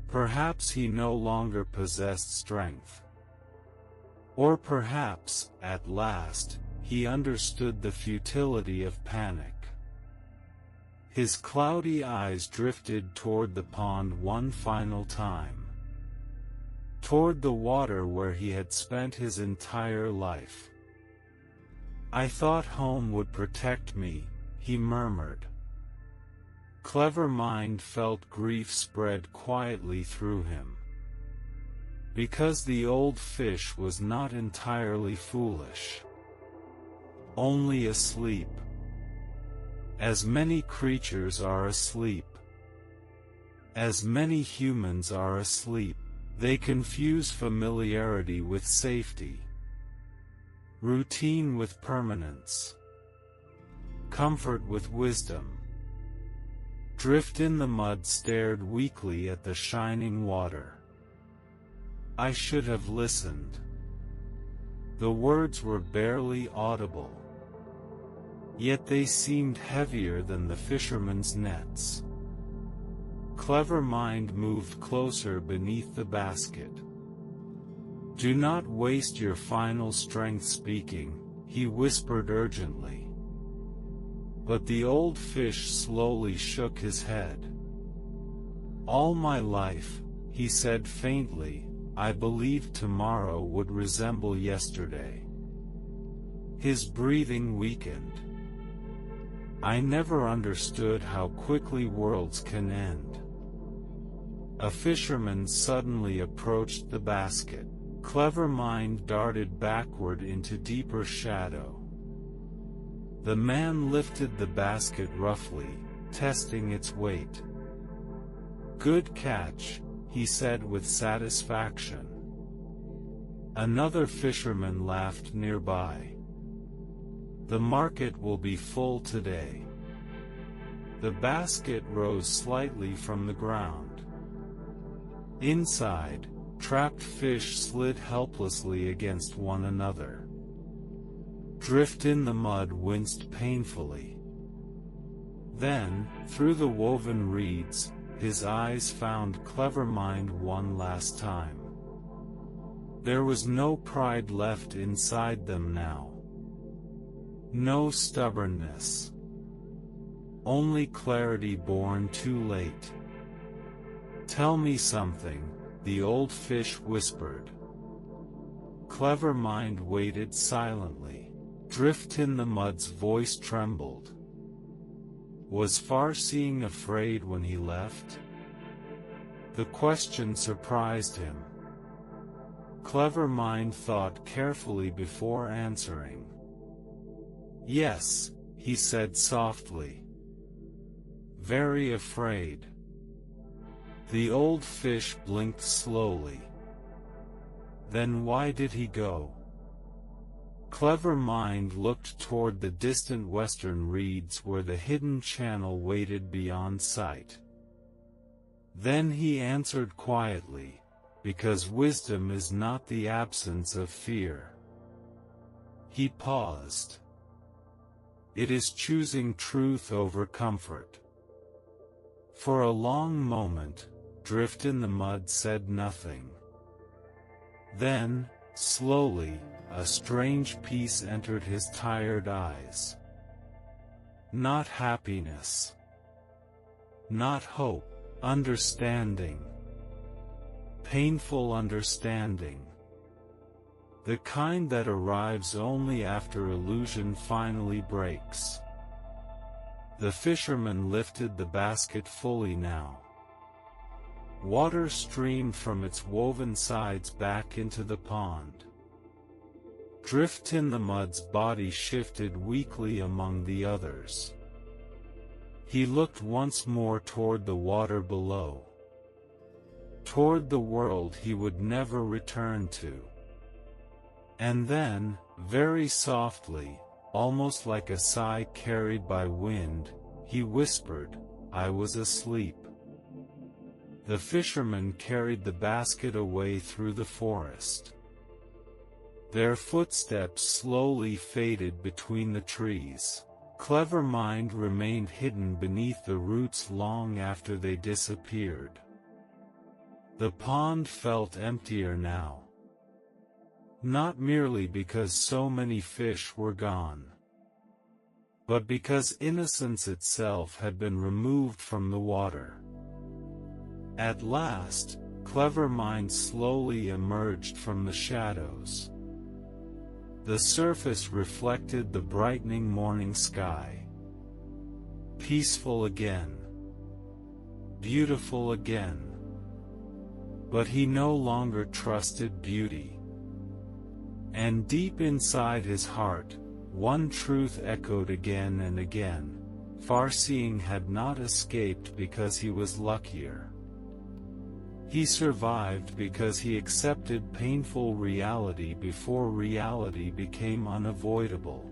Perhaps he no longer possessed strength. Or perhaps, at last, he understood the futility of panic. His cloudy eyes drifted toward the pond one final time. Toward the water where he had spent his entire life. "I thought home would protect me," he murmured. Clever Mind felt grief spread quietly through him. Because the old fish was not entirely foolish. Only asleep. As many creatures are asleep. As many humans are asleep. They confuse familiarity with safety. Routine with permanence. Comfort with wisdom. Drift in the Mud stared weakly at the shining water. "I should have listened." The words were barely audible. Yet they seemed heavier than the fishermen's nets. Clever Mind moved closer beneath the basket. "Do not waste your final strength speaking," he whispered urgently. But the old fish slowly shook his head. "All my life," he said faintly, "I believed tomorrow would resemble yesterday." His breathing weakened. "I never understood how quickly worlds can end." A fisherman suddenly approached the basket. Clever Mind darted backward into deeper shadow. The man lifted the basket roughly, testing its weight. "Good catch," he said with satisfaction. Another fisherman laughed nearby. "The market will be full today." The basket rose slightly from the ground. Inside, trapped fish slid helplessly against one another. Drift in the Mud winced painfully. Then, through the woven reeds, his eyes found Clever Mind one last time. There was no pride left inside them now. No stubbornness. Only clarity born too late. "Tell me something," the old fish whispered. Clever Mind waited silently. Drift in the Mud's voice trembled. Was Farseeing afraid when he left? The question surprised him. Clever Mind thought carefully before answering. "Yes," he said softly. "Very afraid." The old fish blinked slowly. "Then why did he go?" Clever Mind looked toward the distant western reeds where the hidden channel waited beyond sight. Then he answered quietly, "Because wisdom is not the absence of fear." He paused. "It is choosing truth over comfort." For a long moment, Drift in the Mud said nothing. Then, slowly, a strange peace entered his tired eyes. Not happiness. Not hope. Understanding. Painful understanding. The kind that arrives only after illusion finally breaks. The fisherman lifted the basket fully now. Water streamed from its woven sides back into the pond. Drift in the Mud's body shifted weakly among the others. He looked once more toward the water below. Toward the world he would never return to. And then, very softly, almost like a sigh carried by wind, he whispered, "I was asleep." The fishermen carried the basket away through the forest. Their footsteps slowly faded between the trees. Clever Mind remained hidden beneath the roots long after they disappeared. The pond felt emptier now. Not merely because so many fish were gone, but because innocence itself had been removed from the water. At last, Clever Mind slowly emerged from the shadows. The surface reflected the brightening morning sky. Peaceful again. Beautiful again. But he no longer trusted beauty. And deep inside his heart, one truth echoed again and again: Farseeing had not escaped because he was luckier. He survived because he accepted painful reality before reality became unavoidable.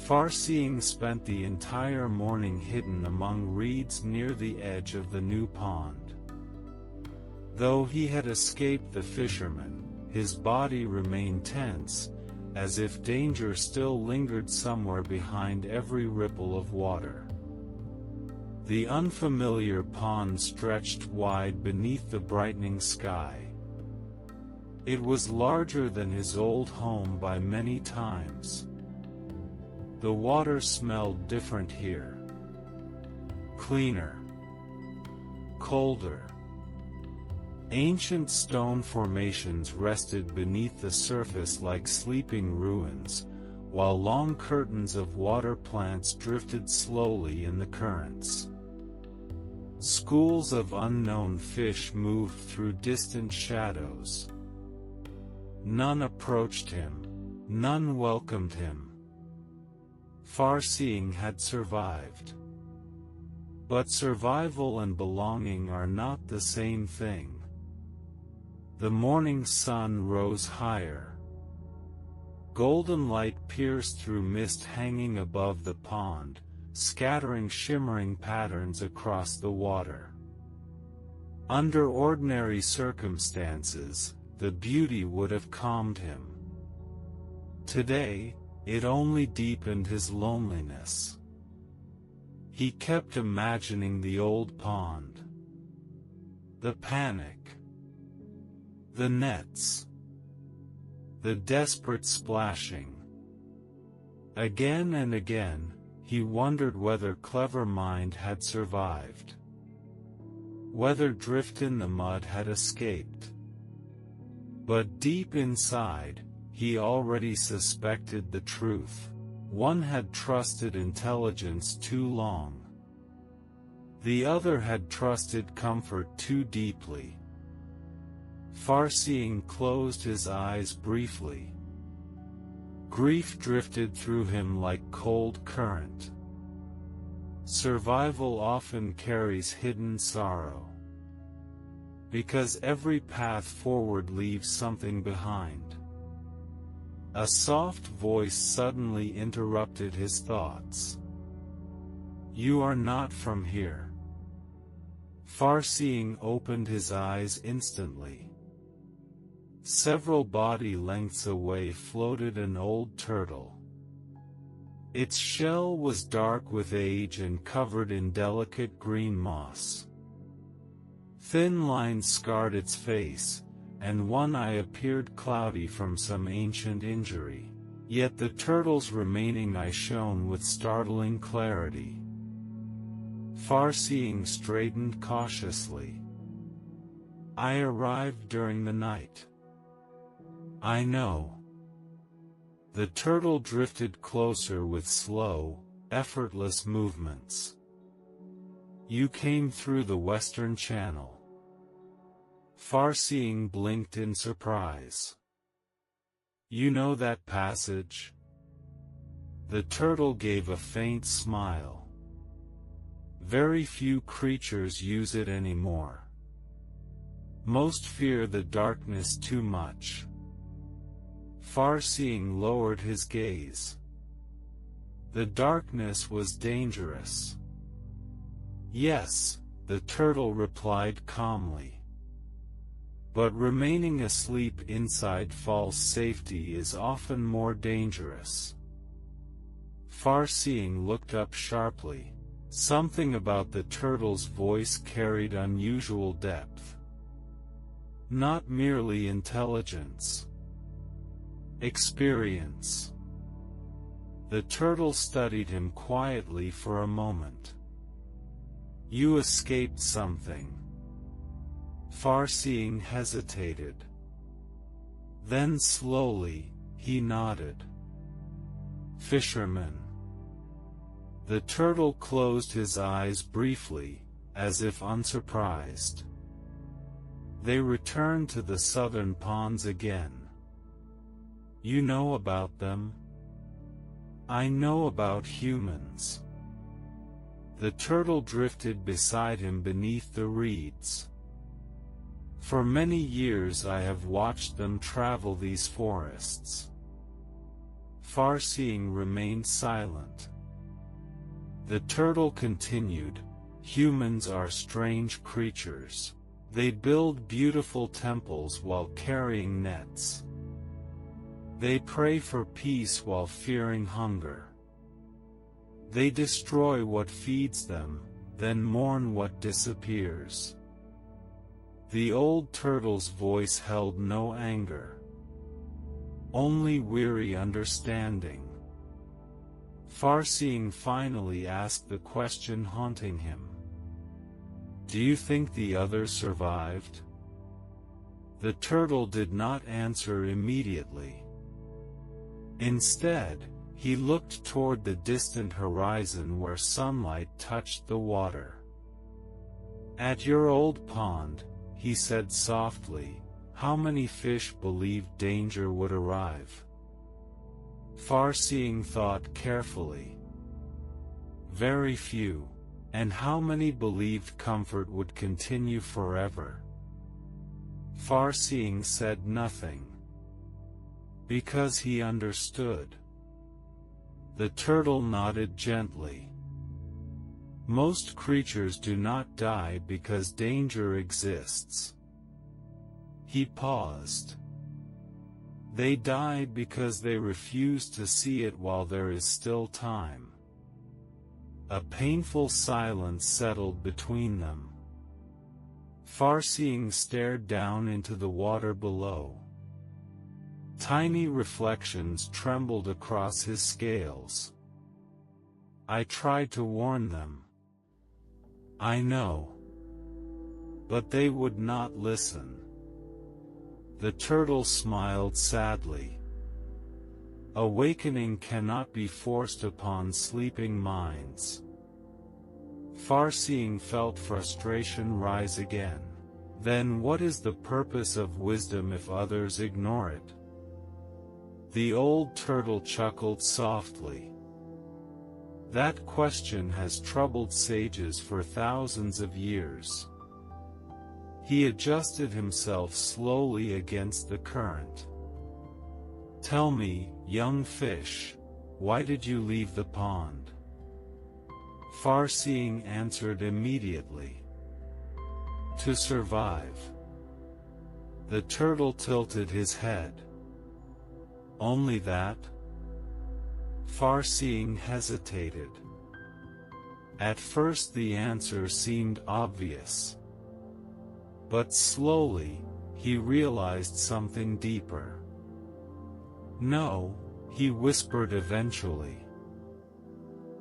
Farseeing spent the entire morning hidden among reeds near the edge of the new pond. Though he had escaped the fishermen, his body remained tense, as if danger still lingered somewhere behind every ripple of water. The unfamiliar pond stretched wide beneath the brightening sky. It was larger than his old home by many times. The water smelled different here. Cleaner. Colder. Ancient stone formations rested beneath the surface like sleeping ruins, while long curtains of water plants drifted slowly in the currents. Schools of unknown fish moved through distant shadows. None approached him. None welcomed him. Farseeing had survived. But survival and belonging are not the same thing. The morning sun rose higher. Golden light pierced through mist hanging above the pond, scattering shimmering patterns across the water. Under ordinary circumstances, the beauty would have calmed him. Today, it only deepened his loneliness. He kept imagining the old pond. The panic. The nets. The desperate splashing. Again and again, he wondered whether Clever Mind had survived. Whether Drift in the Mud had escaped. But deep inside, he already suspected the truth. One had trusted intelligence too long. The other had trusted comfort too deeply. Farseeing closed his eyes briefly. Grief drifted through him like cold current. Survival often carries hidden sorrow. Because every path forward leaves something behind. A soft voice suddenly interrupted his thoughts. "You are not from here." Farseeing opened his eyes instantly. Several body lengths away floated an old turtle. Its shell was dark with age and covered in delicate green moss. Thin lines scarred its face, and one eye appeared cloudy from some ancient injury. Yet the turtle's remaining eye shone with startling clarity. Farseeing straightened cautiously. "I arrived during the night." "I know." The turtle drifted closer with slow, effortless movements. "You came through the Western Channel." Farseeing blinked in surprise. "You know that passage?" The turtle gave a faint smile. "Very few creatures use it anymore. Most fear the darkness too much." Farseeing lowered his gaze. The darkness was dangerous. "Yes," the turtle replied calmly. "But remaining asleep inside false safety is often more dangerous." Farseeing looked up sharply. Something about the turtle's voice carried unusual depth. Not merely intelligence. Experience. The turtle studied him quietly for a moment. "You escaped something." Farseeing hesitated. Then slowly, he nodded. "Fisherman." The turtle closed his eyes briefly, as if unsurprised. They returned to the southern ponds again. "You know about them?" "I know about humans." The turtle drifted beside him beneath the reeds. "For many years I have watched them travel these forests." Farseeing remained silent. The turtle continued, "Humans are strange creatures. They build beautiful temples while carrying nets. They pray for peace while fearing hunger. They destroy what feeds them, then mourn what disappears." The old turtle's voice held no anger, only weary understanding. Farseeing finally asked the question haunting him. "Do you think the others survived?" The turtle did not answer immediately. Instead, he looked toward the distant horizon where sunlight touched the water. "At your old pond," he said softly, "how many fish believed danger would arrive?" Farseeing thought carefully. "Very few. And how many believed comfort would continue forever?" Farseeing said nothing, because he understood. The turtle nodded gently. "Most creatures do not die because danger exists." He paused. "They die because they refuse to see it while there is still time." A painful silence settled between them. Farseeing stared down into the water below. Tiny reflections trembled across his scales. "I tried to warn them. I know. But they would not listen." The turtle smiled sadly. "Awakening cannot be forced upon sleeping minds." Farseeing felt frustration rise again. Then what is the purpose of wisdom if others ignore it? The old turtle chuckled softly. "That question has troubled sages for thousands of years." He adjusted himself slowly against the current. "Tell me, young fish, why did you leave the pond?" Farseeing answered immediately. "To survive." The turtle tilted his head. "Only that?" Farseeing hesitated. At first the answer seemed obvious. But slowly, he realized something deeper. "No," he whispered eventually.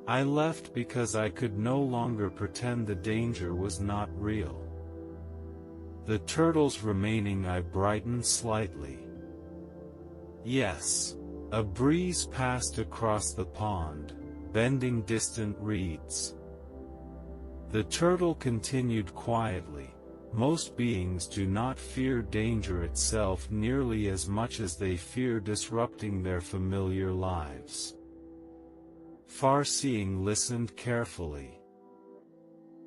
"I left because I could no longer pretend the danger was not real." The turtle's remaining eye brightened slightly. "Yes." A breeze passed across the pond, bending distant reeds. The turtle continued quietly. "Most beings do not fear danger itself nearly as much as they fear disrupting their familiar lives." Farseeing listened carefully.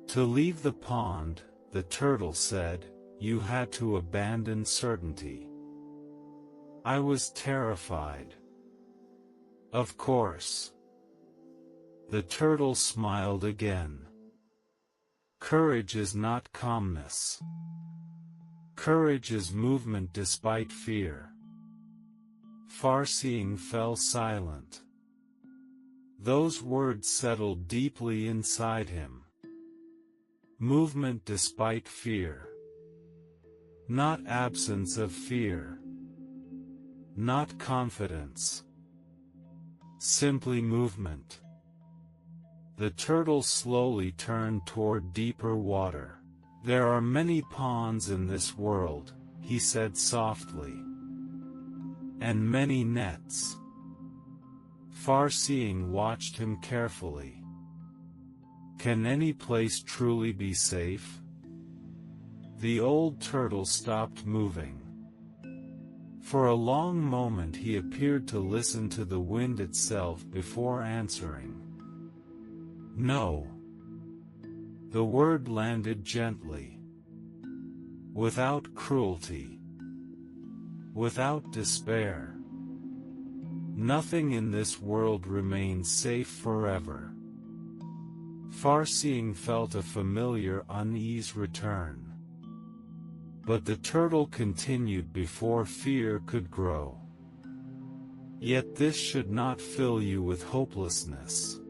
"To leave the pond," the turtle said, "you had to abandon certainty." "I was terrified." "Of course." The turtle smiled again. "Courage is not calmness. Courage is movement despite fear." Farseeing fell silent. Those words settled deeply inside him. Movement despite fear. Not absence of fear. Not confidence. Simply movement. The turtle slowly turned toward deeper water. "There are many ponds in this world," he said softly. "And many nets." Farseeing watched him carefully. "Can any place truly be safe?" The old turtle stopped moving. For a long moment he appeared to listen to the wind itself before answering. "No." The word landed gently. "Without cruelty. Without despair. Nothing in this world remains safe forever. Farseeing felt a familiar unease return. But the turtle continued before fear could grow. Yet this should not fill you with hopelessness.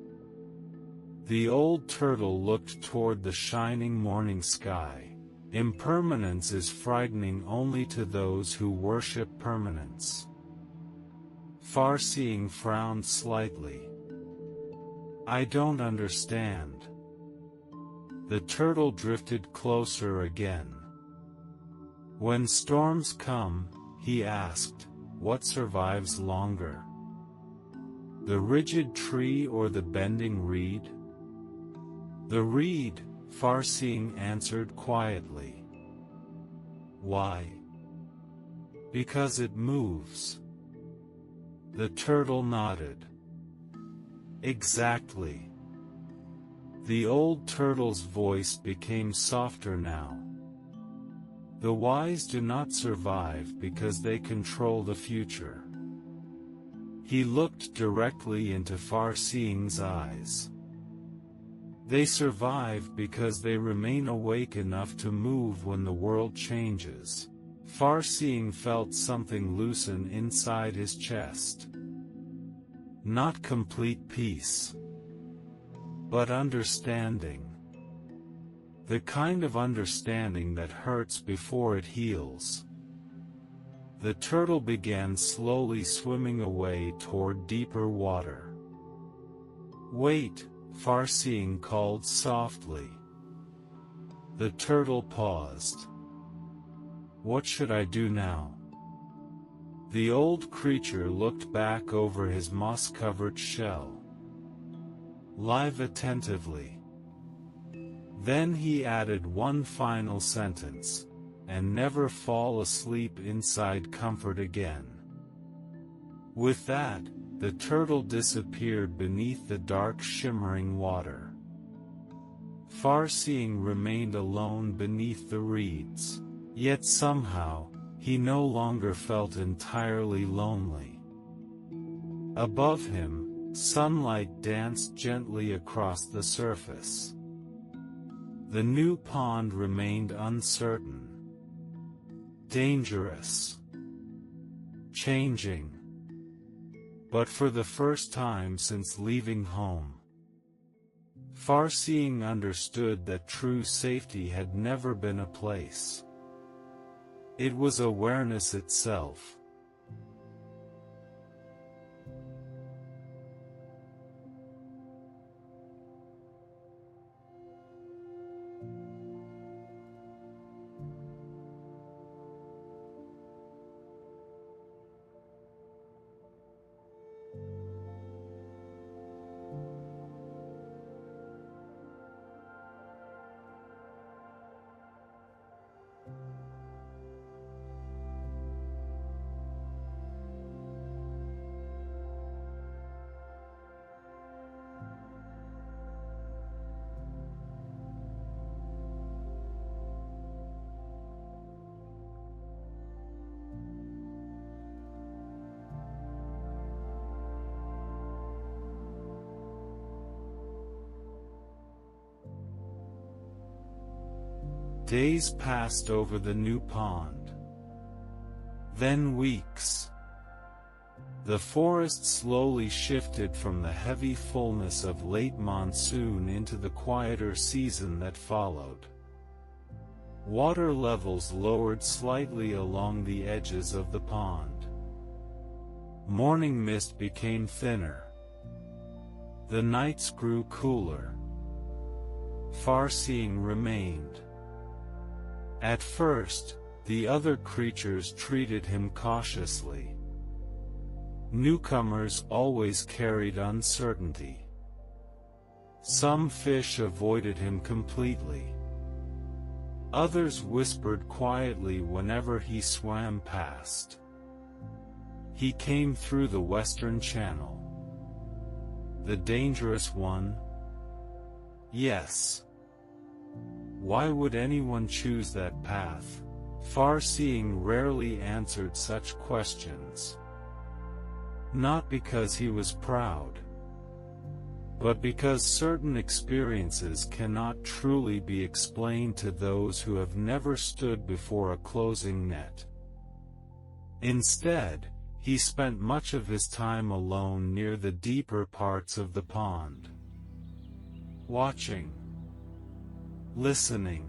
The old turtle looked toward the shining morning sky. Impermanence is frightening only to those who worship permanence. Farseeing frowned slightly. I don't understand. The turtle drifted closer again. When storms come, he asked, what survives longer? The rigid tree or the bending reed? The reed, Farseeing answered quietly. Why? Because it moves. The turtle nodded. Exactly. The old turtle's voice became softer now. The wise do not survive because they control the future. He looked directly into Farseeing's eyes. They survive because they remain awake enough to move when the world changes. Farseeing felt something loosen inside his chest. Not complete peace, but understanding. The kind of understanding that hurts before it heals. The turtle began slowly swimming away toward deeper water. Wait, Farseeing called softly. The turtle paused. What should I do now? The old creature looked back over his moss-covered shell. Live attentively. Then he added one final sentence, and never fall asleep inside comfort again. With that, the turtle disappeared beneath the dark shimmering water. Farseeing remained alone beneath the reeds, yet somehow, he no longer felt entirely lonely. Above him, sunlight danced gently across the surface. The new pond remained uncertain, dangerous, changing. But for the first time since leaving home, Farseeing understood that true safety had never been a place. It was awareness itself. Days passed over the new pond. Then weeks. The forest slowly shifted from the heavy fullness of late monsoon into the quieter season that followed. Water levels lowered slightly along the edges of the pond. Morning mist became thinner. The nights grew cooler. Farseeing remained. At first, the other creatures treated him cautiously. Newcomers always carried uncertainty. Some fish avoided him completely. Others whispered quietly whenever he swam past. He came through the Western Channel. The dangerous one? Yes. Why would anyone choose that path? Farseeing rarely answered such questions. not because he was proud, but because certain experiences cannot truly be explained to those who have never stood before a closing net. Instead, he spent much of his time alone near the deeper parts of the pond, watching, listening,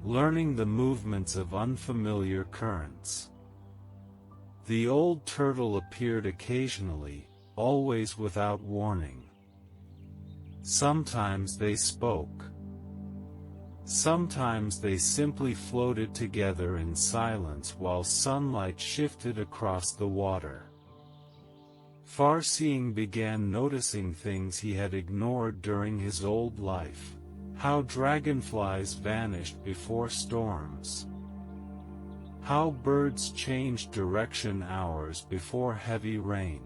learning the movements of unfamiliar currents. The old turtle appeared occasionally, always without warning. Sometimes they spoke. Sometimes they simply floated together in silence while sunlight shifted across the water. Farseeing began noticing things he had ignored during his old life, how dragonflies vanished before storms, how birds changed direction hours before heavy rain,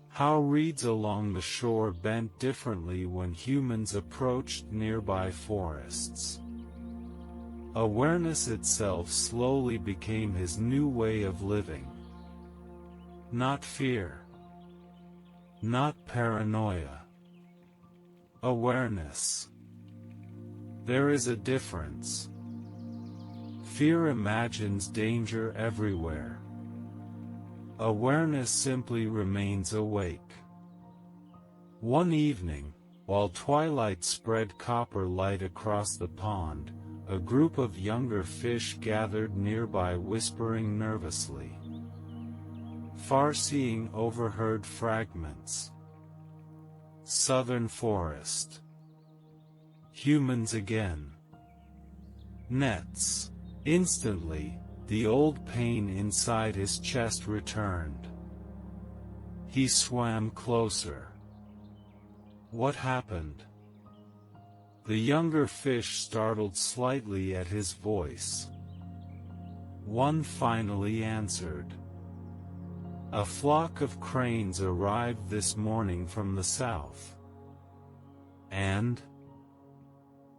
how reeds along the shore bent differently when humans approached nearby forests. Awareness itself slowly became his new way of living. Not fear, not paranoia. Awareness. There is a difference. Fear imagines danger everywhere. Awareness simply remains awake. One evening, while twilight spread copper light across the pond, a group of younger fish gathered nearby whispering nervously. Farseeing overheard fragments. Southern forest. Humans again. Nets. Instantly, the old pain inside his chest returned. He swam closer. What happened? The younger fish startled slightly at his voice. One finally answered. A flock of cranes arrived this morning from the south. And?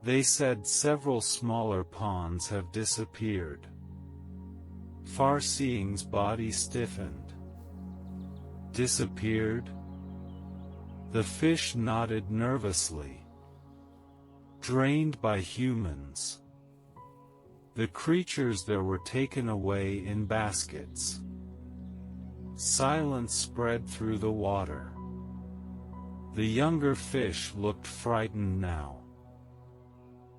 They said several smaller ponds have disappeared. Farseeing's body stiffened. Disappeared? The fish nodded nervously. Drained by humans. The creatures there were taken away in baskets. Silence spread through the water. The younger fish looked frightened now.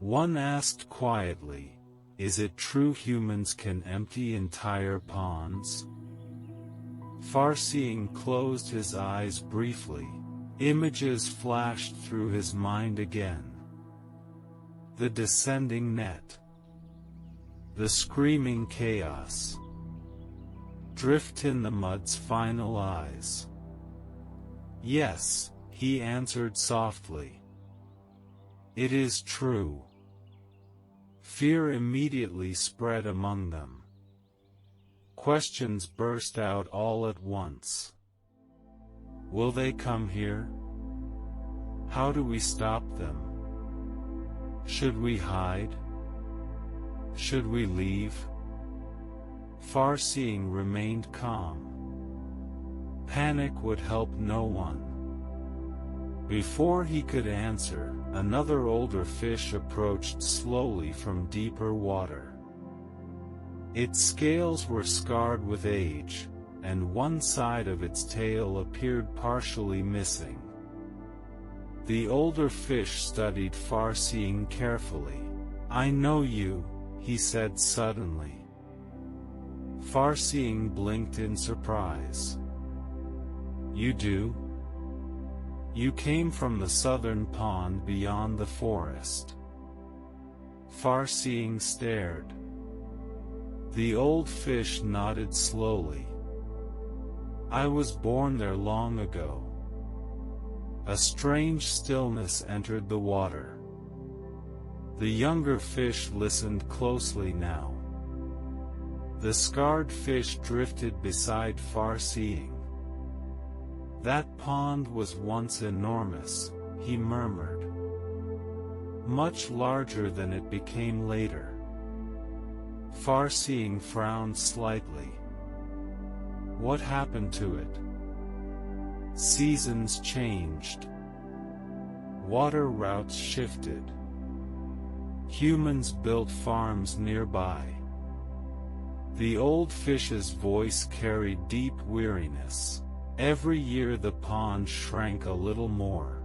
One asked quietly, "Is it true humans can empty entire ponds?" Farseeing closed his eyes briefly. Images flashed through his mind again. The descending net. The screaming chaos. Drift in the mud's final eyes. "Yes," he answered softly. "It is true." Fear immediately spread among them. Questions burst out all at once. Will they come here? How do we stop them? Should we hide? Should we leave? Farseeing remained calm. Panic would help no one. Before he could answer, another older fish approached slowly from deeper water. Its scales were scarred with age, and one side of its tail appeared partially missing. The older fish studied Farseeing carefully. "I know you," he said suddenly. Farseeing blinked in surprise. "You do? You came from the southern pond beyond the forest." Farseeing stared. The old fish nodded slowly. "I was born there long ago." A strange stillness entered the water. The younger fish listened closely now. The scarred fish drifted beside Farseeing. "That pond was once enormous," he murmured. "Much larger than it became later." Farseeing frowned slightly. What happened to it? Seasons changed. Water routes shifted. Humans built farms nearby. The old fish's voice carried deep weariness. Every year the pond shrank a little more.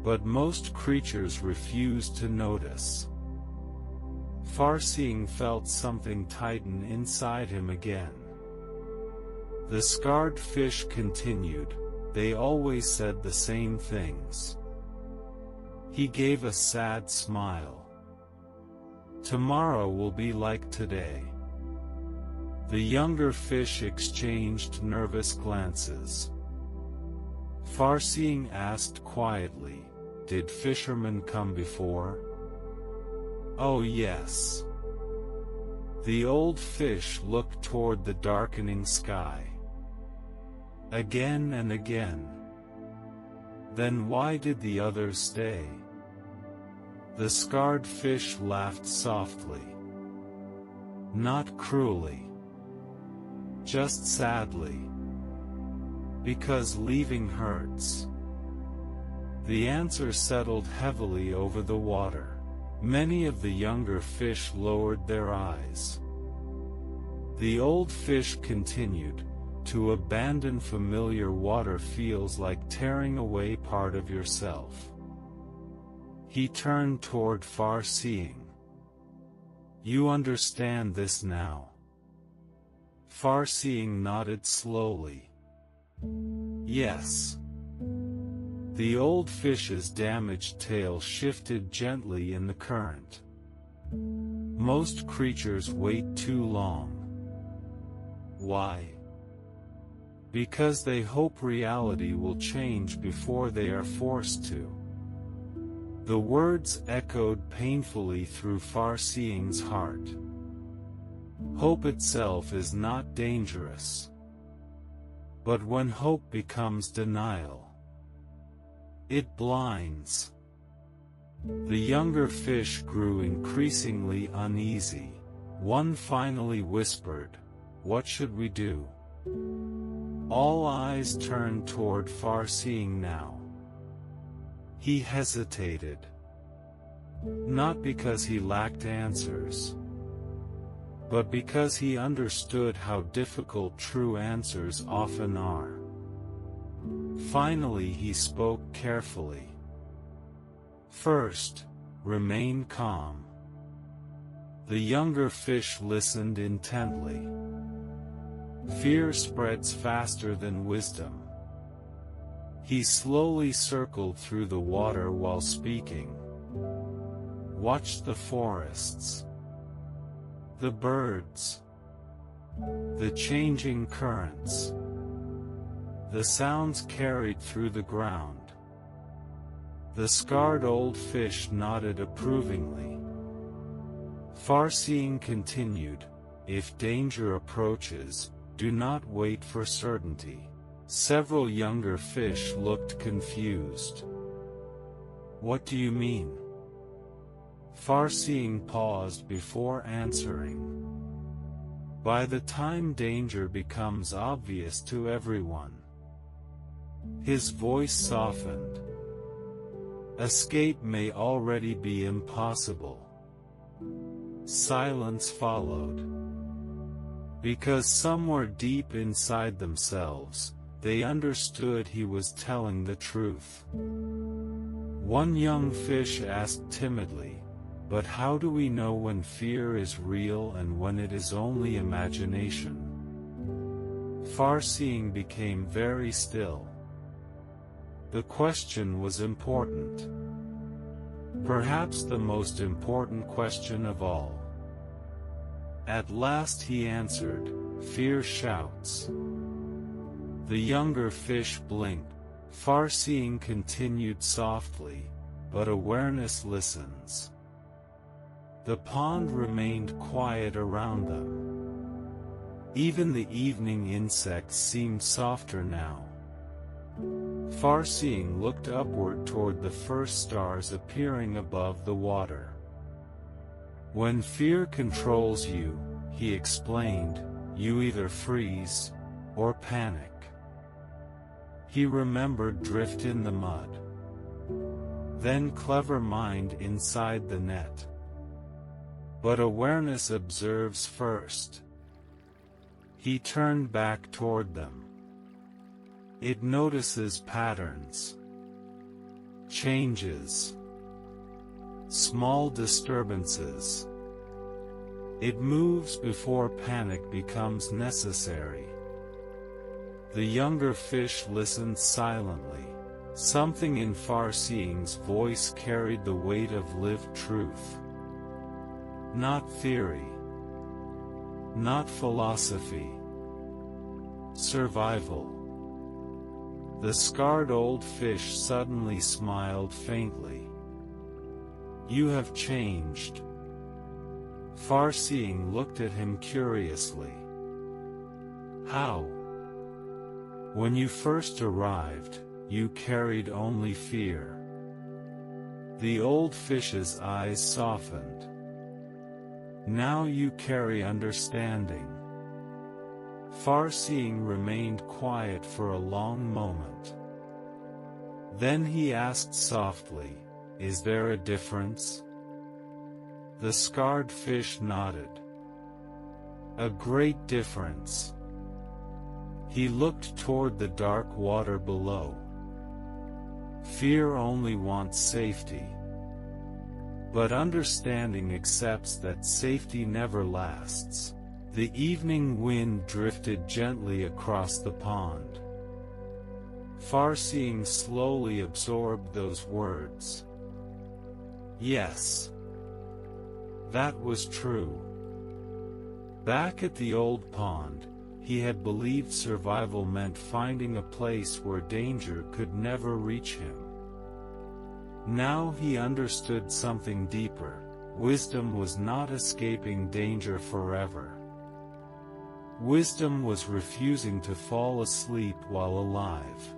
But most creatures refused to notice. Farseeing felt something tighten inside him again. The scarred fish continued, "They always said the same things." He gave a sad smile. "Tomorrow will be like today." The younger fish exchanged nervous glances. Farseeing asked quietly, "Did fishermen come before?" "Oh yes." The old fish looked toward the darkening sky. "Again and again." "Then why did the others stay?" The scarred fish laughed softly. Not cruelly. Just sadly. "Because leaving hurts." The answer settled heavily over the water. Many of the younger fish lowered their eyes. The old fish continued, "To abandon familiar water feels like tearing away part of yourself." He turned toward Farseeing. "You understand this now?" Farseeing nodded slowly. "Yes." The old fish's damaged tail shifted gently in the current. "Most creatures wait too long." "Why?" "Because they hope reality will change before they are forced to." The words echoed painfully through Farseeing's heart. Hope itself is not dangerous. But when hope becomes denial, it blinds. The younger fish grew increasingly uneasy. One finally whispered, "What should we do?" All eyes turned toward Farseeing now. He hesitated. Not because he lacked answers, but because he understood how difficult true answers often are. Finally he spoke carefully. "First, remain calm." The younger fish listened intently. Fear spreads faster than wisdom. He slowly circled through the water while speaking. "Watch the forests, the birds, the changing currents, the sounds carried through the ground." The scarred old fish nodded approvingly. Farseeing continued, "If danger approaches, do not wait for certainty." Several younger fish looked confused. "What do you mean?" Farseeing paused before answering. "By the time danger becomes obvious to everyone." His voice softened. "Escape may already be impossible." Silence followed. Because somewhere deep inside themselves, they understood he was telling the truth. One young fish asked timidly, "But how do we know when fear is real and when it is only imagination?" Farseeing became very still. The question was important. Perhaps the most important question of all. At last he answered, "Fear shouts." The younger fish blinked. Farseeing continued softly, "But awareness listens." The pond remained quiet around them. Even the evening insects seemed softer now. Farseeing looked upward toward the first stars appearing above the water. "When fear controls you," he explained, you either freeze, or panic. He remembered drift in the mud. Then clever mind inside the net. But awareness observes first. He turned back toward them. It notices patterns, changes, small disturbances. It moves before panic becomes necessary. The younger fish listened silently. Something in Farseeing's voice carried the weight of lived truth. Not theory, not philosophy. Survival. The scarred old fish suddenly smiled faintly. You have changed. Farseeing looked at him curiously. How? When you first arrived, you carried only fear. The old fish's eyes softened. Now you carry understanding. Farseeing remained quiet for a long moment. Then he asked softly, "Is there a difference?" The scarred fish nodded. A great difference. He looked toward the dark water below. Fear only wants safety. But understanding accepts that safety never lasts. The evening wind drifted gently across the pond. Farseeing slowly absorbed those words. Yes. That was true. Back at the old pond, he had believed survival meant finding a place where danger could never reach him. Now he understood something deeper. Wisdom was not escaping danger forever. Wisdom was refusing to fall asleep while alive.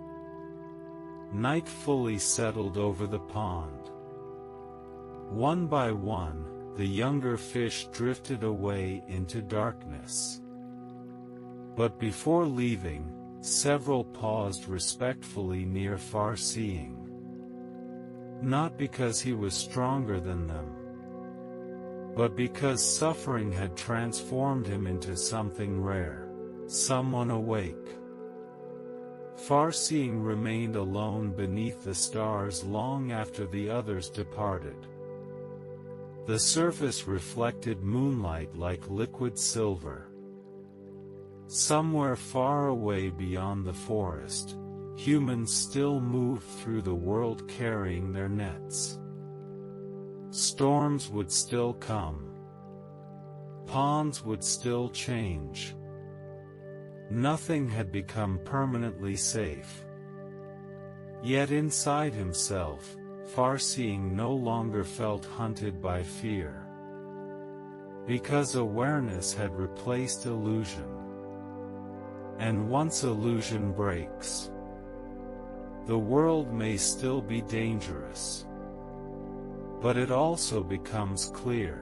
Night fully settled over the pond. One by one, the younger fish drifted away into darkness. But before leaving, several paused respectfully near Farseeing. Not because he was stronger than them, but because suffering had transformed him into something rare, someone awake. Farseeing remained alone beneath the stars long after the others departed. The surface reflected moonlight like liquid silver. Somewhere far away beyond the forest, humans still moved through the world carrying their nets. Storms would still come. Ponds would still change. Nothing had become permanently safe. Yet inside himself, Farseeing no longer felt hunted by fear. Because awareness had replaced illusion. And once illusion breaks, the world may still be dangerous, but it also becomes clear.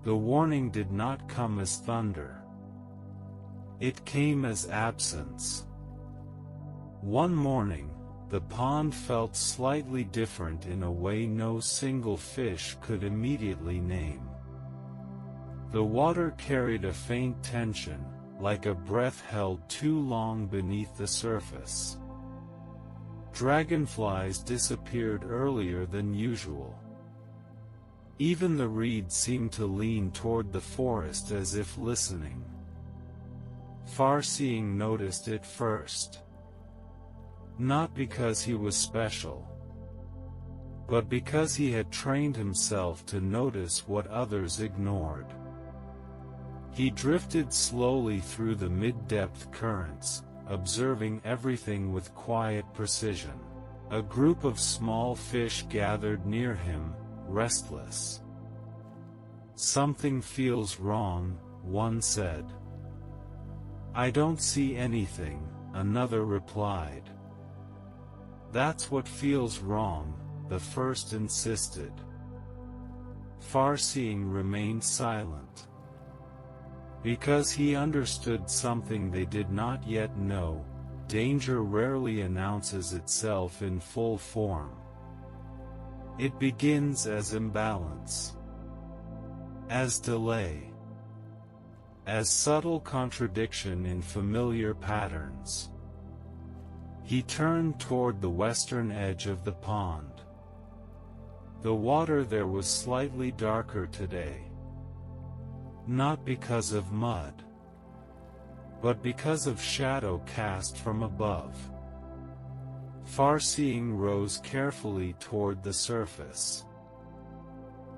The warning did not come as thunder. It came as absence. One morning, the pond felt slightly different in a way no single fish could immediately name. The water carried a faint tension, like a breath held too long beneath the surface. Dragonflies disappeared earlier than usual. Even the reeds seemed to lean toward the forest as if listening. Farseeing noticed it first. Not because he was special, but because he had trained himself to notice what others ignored. He drifted slowly through the mid-depth currents, observing everything with quiet precision. A group of small fish gathered near him, restless. "Something feels wrong," one said. "I don't see anything," another replied. "That's what feels wrong," the first insisted. Farseeing remained silent. Because he understood something they did not yet know, danger rarely announces itself in full form. It begins as imbalance, as delay, as subtle contradiction in familiar patterns. He turned toward the western edge of the pond. The water there was slightly darker today. Not because of mud, but because of shadow cast from above. Farseeing rose carefully toward the surface.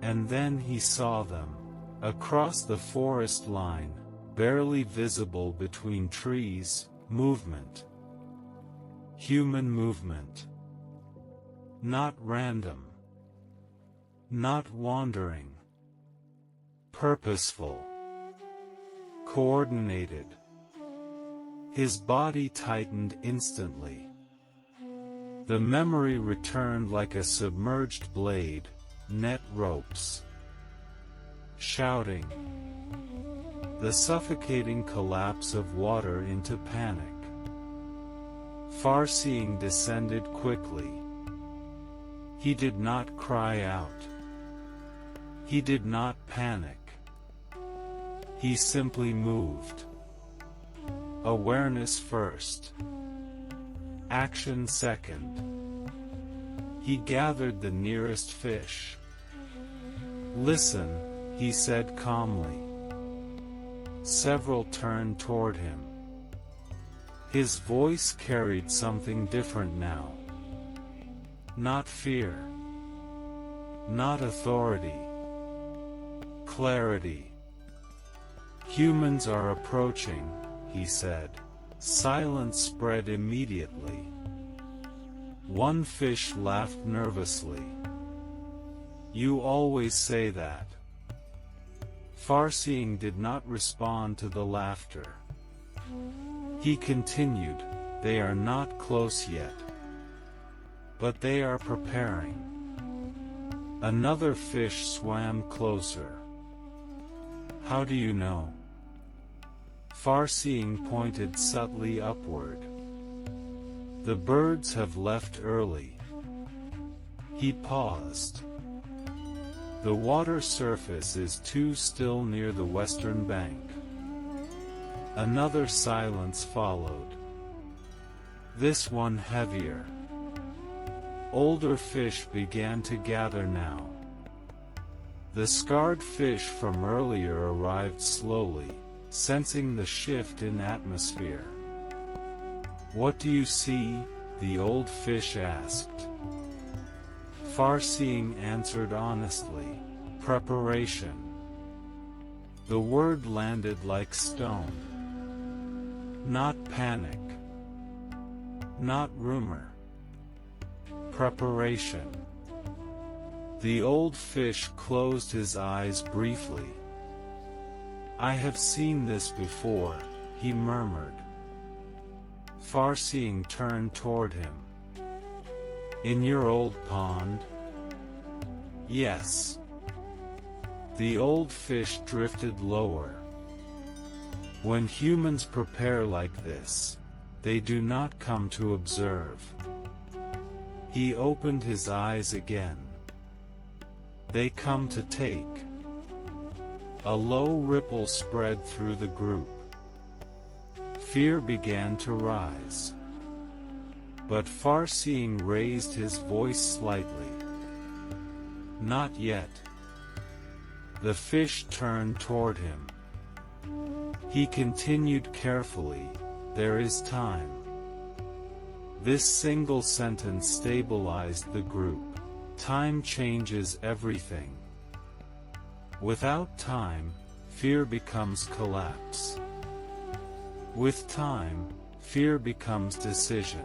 And then he saw them. Across the forest line, barely visible between trees, movement. Human movement. Not random. Not wandering. Purposeful. Coordinated. His body tightened instantly. The memory returned like a submerged blade, net ropes. Shouting. The suffocating collapse of water into panic. Farseeing descended quickly. He did not cry out. He did not panic. He simply moved. Awareness first. Action second. He gathered the nearest fish. "Listen," he said calmly. Several turned toward him. His voice carried something different now. Not fear. Not authority. Clarity. "Humans are approaching," he said. Silence spread immediately. One fish laughed nervously. "You always say that." Farseeing did not respond to the laughter. He continued, "They are not close yet. But they are preparing." Another fish swam closer. "How do you know?" Farseeing pointed subtly upward. "The birds have left early." He paused. "The water surface is too still near the western bank." Another silence followed. This one heavier. Older fish began to gather now. The scarred fish from earlier arrived slowly, sensing the shift in atmosphere. "What do you see?" the old fish asked. Farseeing answered honestly, "Preparation." The word landed like stone. Not panic. Not rumor. Preparation. The old fish closed his eyes briefly. "I have seen this before," he murmured. Farseeing turned toward him. "In your old pond?" "Yes." The old fish drifted lower. "When humans prepare like this, they do not come to observe." He opened his eyes again. "They come to take." A low ripple spread through the group. fear began to rise. But Far-Seeing raised his voice slightly. Not yet. The fish turned toward him. He continued carefully, there is time. This single sentence stabilized the group. Time changes everything. Without time, fear becomes collapse. With time, fear becomes decision.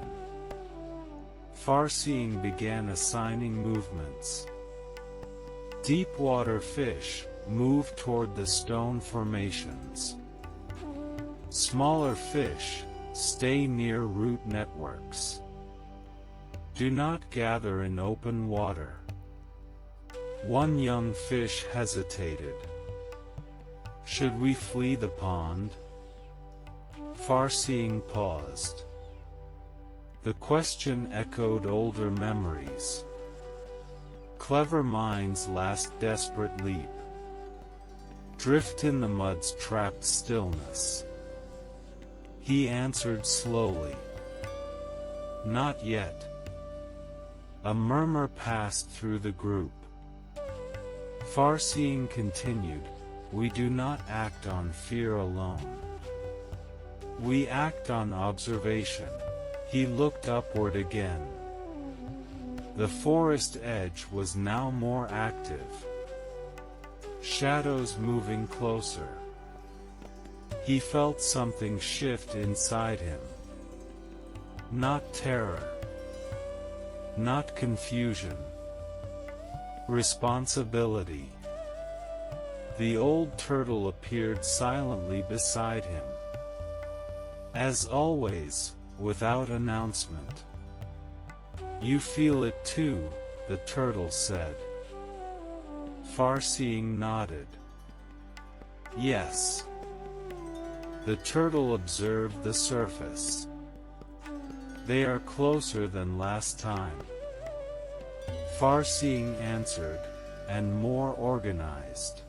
Far-Seeing began assigning movements. Deep water fish, move toward the stone formations. Smaller fish, stay near root networks. Do not gather in open water. One young fish hesitated. Should we flee the pond? Far-Seeing paused. The question echoed older memories. Clever minds' last desperate leap. Drift in the mud's trapped stillness. He answered slowly. Not yet. A murmur passed through the group. Far-Seeing continued, we do not act on fear alone. We act on observation. He looked upward again. The forest edge was now more active. Shadows moving closer. He felt something shift inside him. Not terror. Not confusion. Responsibility. The old turtle appeared silently beside him. As always, without announcement. You feel it too, the turtle said. Far-Seeing nodded. Yes. The turtle observed the surface. They are closer than last time. Far-Seeing answered, and more organized.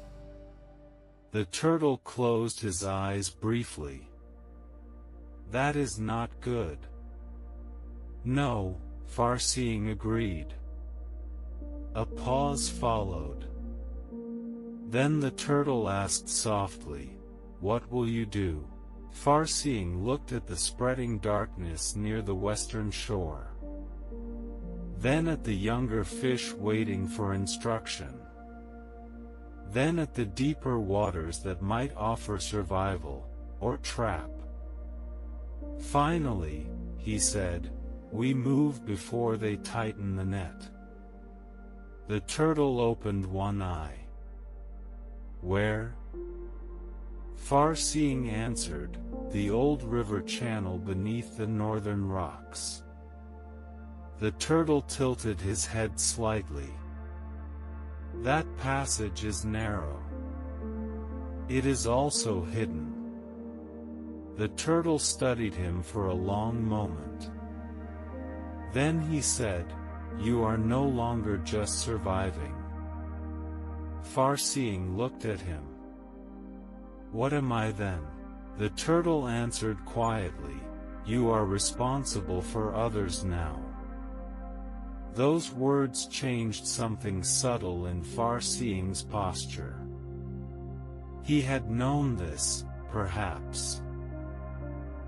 The turtle closed his eyes briefly. That is not good. No, Far-Seeing agreed. A pause followed. Then the turtle asked softly, what will you do? Far-Seeing looked at the spreading darkness near the western shore. Then at the younger fish waiting for instruction. Then at the deeper waters that might offer survival, or trap. Finally, he said, we move before they tighten the net. The turtle opened one eye. Where? Far-Seeing answered, the old river channel beneath the northern rocks. The turtle tilted his head slightly. That passage is narrow. It is also hidden. The turtle studied him for a long moment. Then he said, you are no longer just surviving. Far-Seeing looked at him. What am I then? The turtle answered quietly, you are responsible for others now. Those words changed something subtle in Far-Seeing's posture. He had known this, perhaps.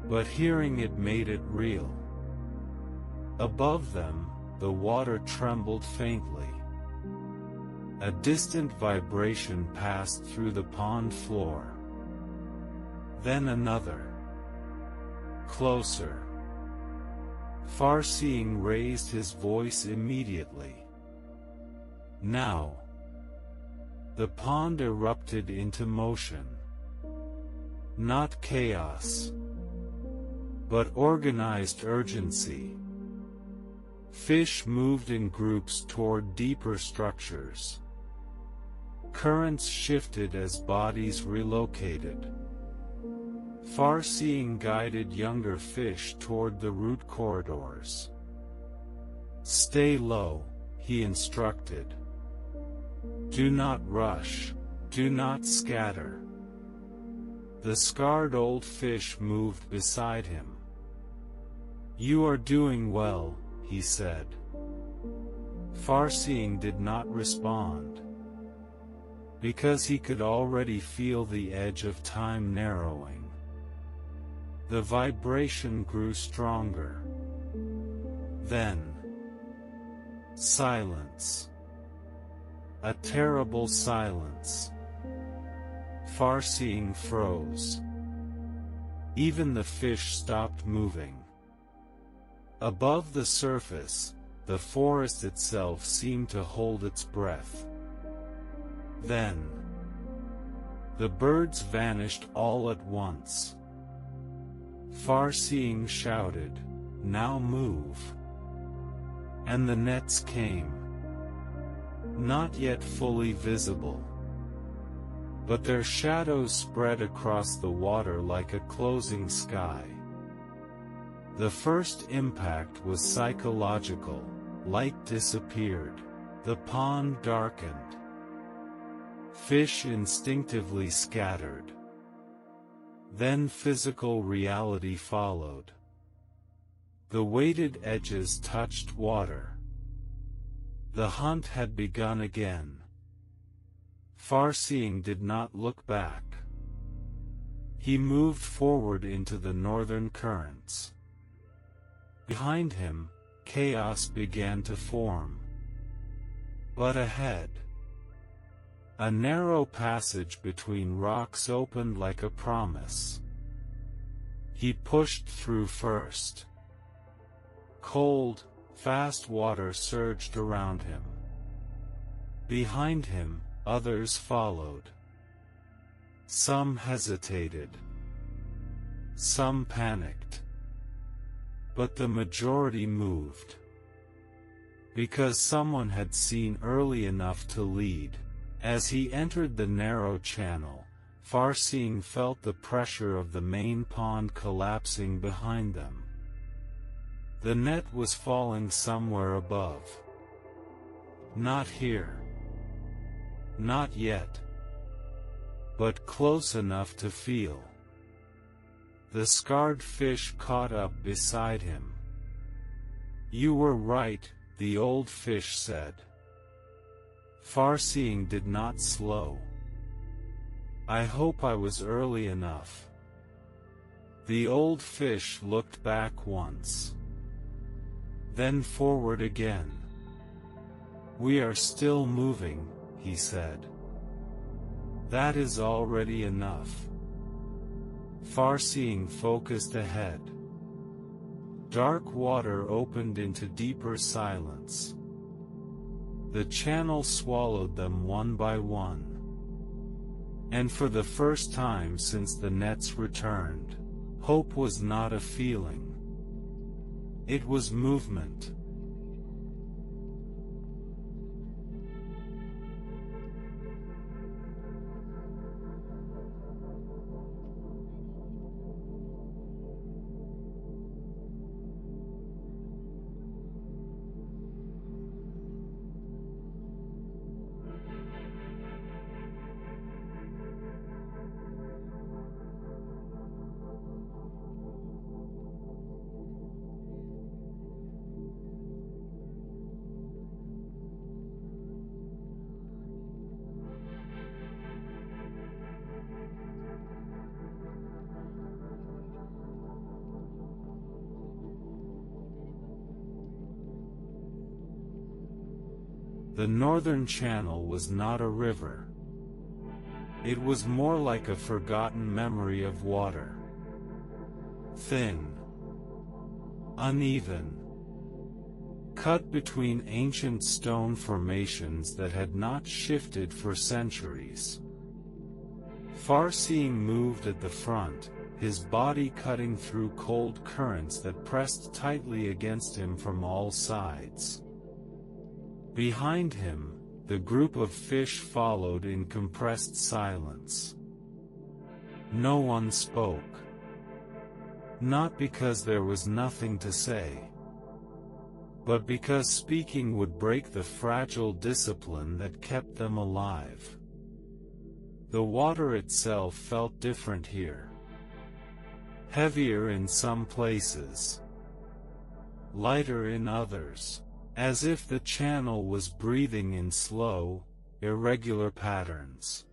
But hearing it made it real. Above them, the water trembled faintly. A distant vibration passed through the pond floor. Then another. Closer. Far-Seeing raised his voice immediately. Now. The pond erupted into motion. Not chaos, but organized urgency. Fish moved in groups toward deeper structures. Currents shifted as bodies relocated. Far-Seeing guided younger fish toward the root corridors. Stay low, he instructed. Do not rush, do not scatter. The scarred old fish moved beside him. "You are doing well," he said. Farseeing did not respond, because he could already feel the edge of time narrowing. The vibration grew stronger. Then, silence. A terrible silence. Farseeing froze. Even the fish stopped moving. Above the surface, the forest itself seemed to hold its breath. Then, the birds vanished all at once. Farseeing shouted, "Now move!" And the nets came. Not yet fully visible, but their shadows spread across the water like a closing sky. The first impact was psychological. Light disappeared. The pond darkened. Fish instinctively scattered. Then physical reality followed. The weighted edges touched water. The hunt had begun again. Farseeing did not look back. He moved forward into the northern currents. Behind him, chaos began to form. But ahead, a narrow passage between rocks opened like a promise. He pushed through first. Cold, fast water surged around him. Behind him, others followed. Some hesitated. Some panicked. But the majority moved. Because someone had seen early enough to lead. As he entered the narrow channel, Farseeing felt the pressure of the main pond collapsing behind them. The net was falling somewhere above. Not here. Not yet. But close enough to feel. The scarred fish caught up beside him. "You were right," the old fish said. Farseeing did not slow. "I hope I was early enough." The old fish looked back once. Then forward again. "We are still moving," he said. "That is already enough." Farseeing focused ahead. Dark water opened into deeper silence. The channel swallowed them one by one. And for the first time since the nets returned, hope was not a feeling. It was movement. The northern channel was not a river. It was more like a forgotten memory of water. Thin. Uneven. Cut between ancient stone formations that had not shifted for centuries. Farseeing moved at the front, his body cutting through cold currents that pressed tightly against him from all sides. Behind him, the group of fish followed in compressed silence. No one spoke. Not because there was nothing to say, but because speaking would break the fragile discipline that kept them alive. The water itself felt different here. Heavier in some places, lighter in others, as if the channel was breathing in slow, irregular patterns.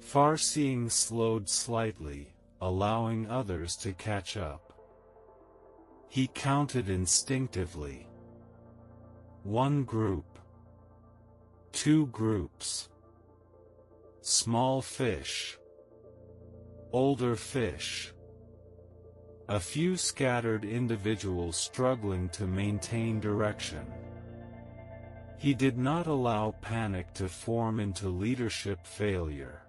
Farseeing slowed slightly, allowing others to catch up. He counted instinctively. 1 group. 2 groups. Small fish. Older fish. A few scattered individuals struggling to maintain direction. He did not allow panic to form into leadership failure.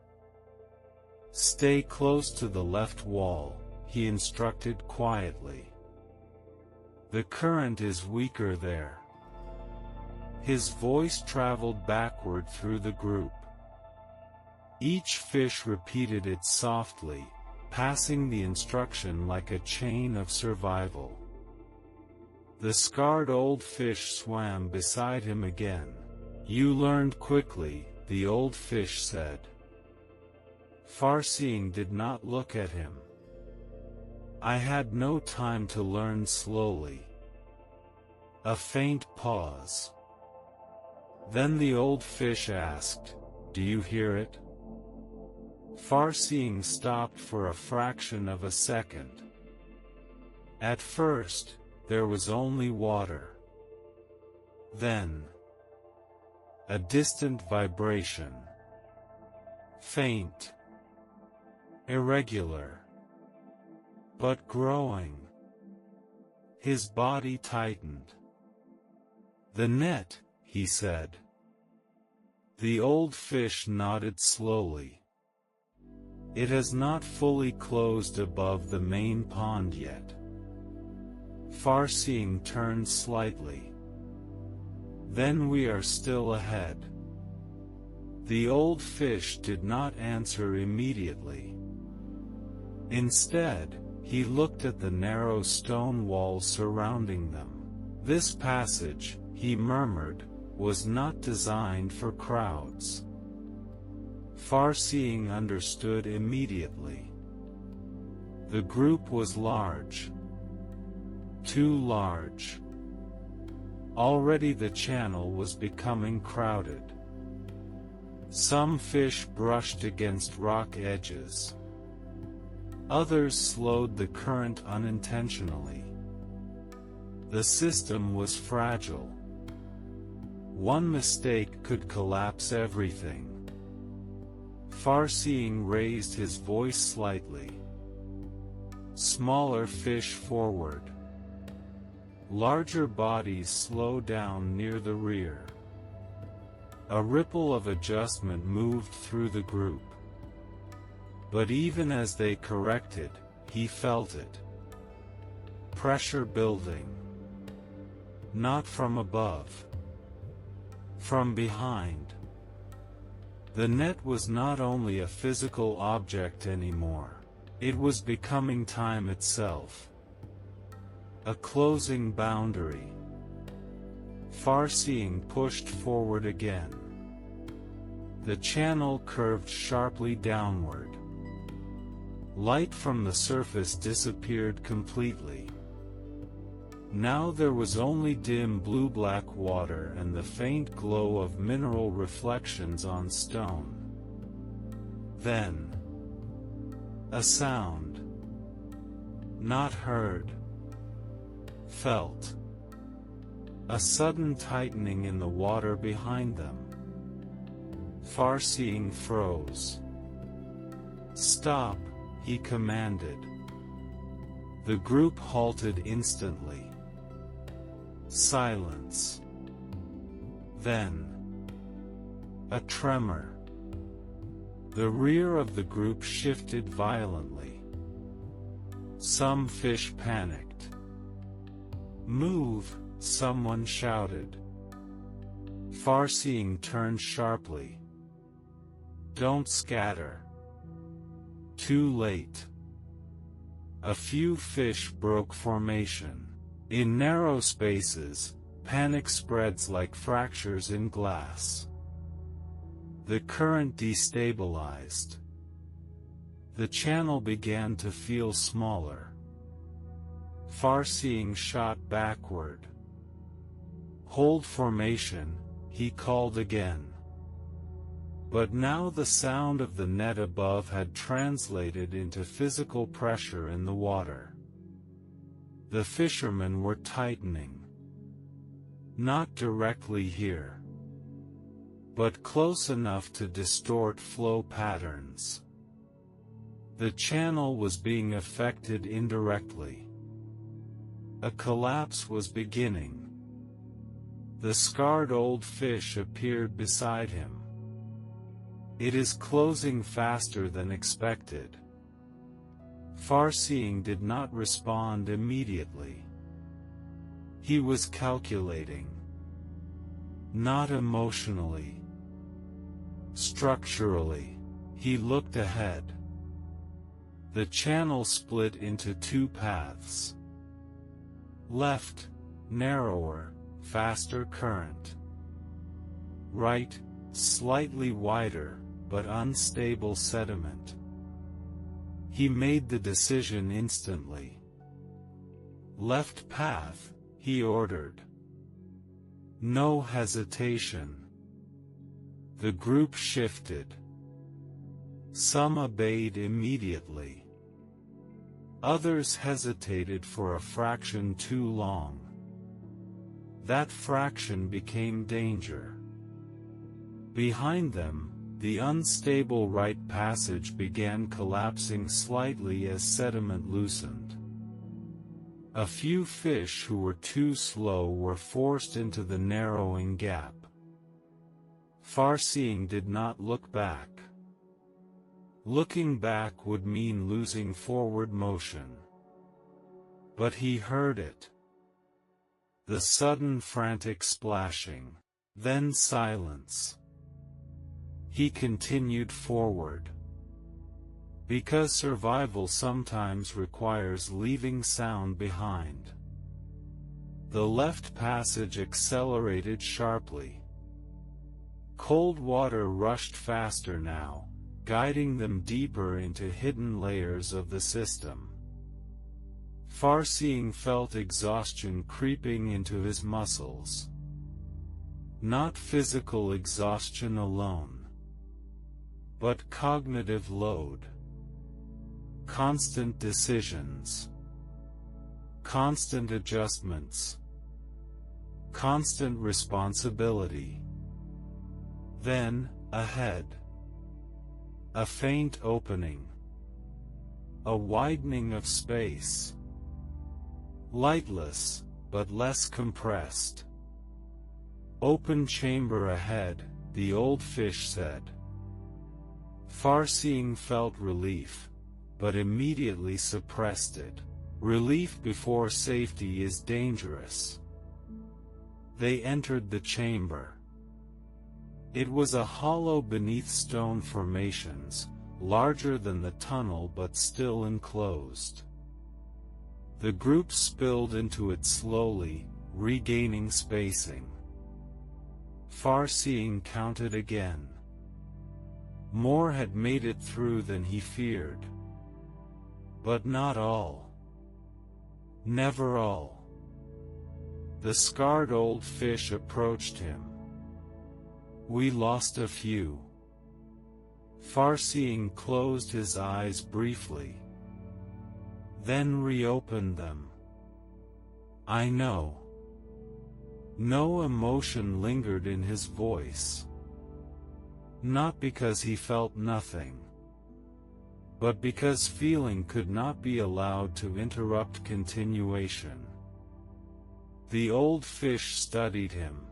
Stay close to the left wall, he instructed quietly. The current is weaker there. His voice traveled backward through the group. Each fish repeated it softly, passing the instruction like a chain of survival. The scarred old fish swam beside him again. You learned quickly, the old fish said. Farseeing did not look at him. I had no time to learn slowly. A faint pause. Then the old fish asked, Do you hear it? Farseeing stopped for a fraction of a second. At first, there was only water. Then, a distant vibration. Faint. Irregular. But growing. His body tightened. The net, he said. The old fish nodded slowly. It has not fully closed above the main pond yet. Farseeing turned slightly. Then we are still ahead. The old fish did not answer immediately. Instead, he looked at the narrow stone wall surrounding them. This passage, he murmured, was not designed for crowds. Farseeing understood immediately. The group was large. Too large. Already the channel was becoming crowded. Some fish brushed against rock edges. Others slowed the current unintentionally. The system was fragile. One mistake could collapse everything. Farseeing raised his voice slightly. Smaller fish forward. Larger bodies slow down near the rear. A ripple of adjustment moved through the group. But even as they corrected, he felt it. Pressure building. Not from above. From behind. The net was not only a physical object anymore. It was becoming time itself. A closing boundary. Farseeing pushed forward again. The channel curved sharply downward. Light from the surface disappeared completely. Now there was only dim blue-black water and the faint glow of mineral reflections on stone. Then, a sound. Not heard. Felt. A sudden tightening in the water behind them. Farseeing froze. Stop, he commanded. The group halted instantly. Silence. Then, a tremor. The rear of the group shifted violently. Some fish panicked. Move, someone shouted. Farseeing turned sharply. Don't scatter. Too late. A few fish broke formation. In narrow spaces, panic spreads like fractures in glass. The current destabilized. The channel began to feel smaller. Far-seeing shot backward. "Hold formation," he called again. But now the sound of the net above had translated into physical pressure in the water. The fishermen were tightening. Not directly here, but close enough to distort flow patterns. The channel was being affected indirectly. A collapse was beginning. The scarred old fish appeared beside him. "It is closing faster than expected." Far-seeing did not respond immediately. He was calculating. Not emotionally. Structurally. He looked ahead. The channel split into two paths. Left, narrower, faster current. Right, slightly wider, but unstable sediment. He made the decision instantly. "Left path," he ordered. No hesitation. The group shifted. Some obeyed immediately. Others hesitated for a fraction too long. That fraction became danger. Behind them, the unstable right passage began collapsing slightly as sediment loosened. A few fish who were too slow were forced into the narrowing gap. Far-seeing did not look back. Looking back would mean losing forward motion. But he heard it. The sudden frantic splashing. Then silence. He continued forward. Because survival sometimes requires leaving sound behind. The left passage accelerated sharply. Cold water rushed faster now, guiding them deeper into hidden layers of the system. Far-seeing felt exhaustion creeping into his muscles. Not physical exhaustion alone, but cognitive load. Constant decisions. Constant adjustments. Constant responsibility. Then, ahead. A faint opening. A widening of space. Lightless, but less compressed. "Open chamber ahead," the old fish said. Far-seeing felt relief, but immediately suppressed it. Relief before safety is dangerous. They entered the chamber. It was a hollow beneath stone formations, larger than the tunnel but still enclosed. The group spilled into it slowly, regaining spacing. Far-seeing counted again. More had made it through than he feared. But not all. Never all. The scarred old fish approached him. "We lost a few." Far-seeing closed his eyes briefly. Then reopened them. "I know." No emotion lingered in his voice. Not because he felt nothing, but because feeling could not be allowed to interrupt continuation. The old fish studied him.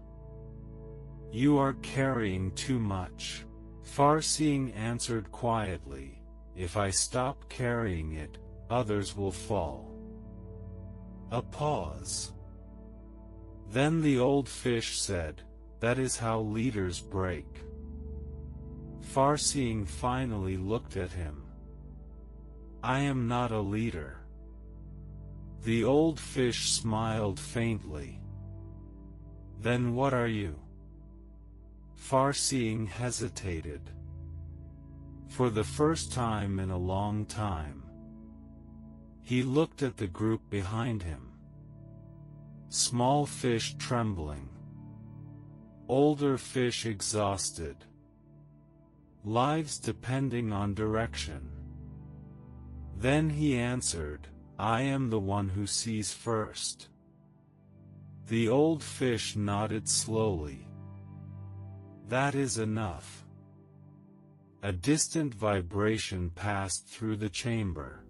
"You are carrying too much." Far-seeing answered quietly, "If I stop carrying it, others will fall." A pause. Then the old fish said, "That is how leaders break." Far-seeing finally looked at him. "I am not a leader." The old fish smiled faintly. "Then what are you?" Farseeing hesitated. For the first time in a long time. He looked at the group behind him. Small fish trembling. Older fish exhausted. Lives depending on direction. Then he answered, "I am the one who sees first." The old fish nodded slowly. "That is enough." A distant vibration passed through the chamber.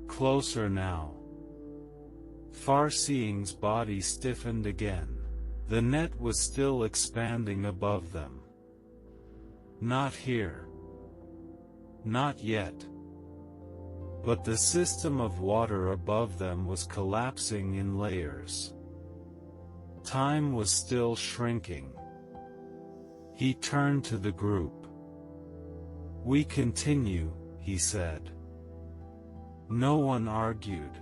Closer now. Farseeing's body stiffened again. The net was still expanding above them. Not here. Not yet. But the system of water above them was collapsing in layers. Time was still shrinking. He turned to the group. "We continue," he said. No one argued.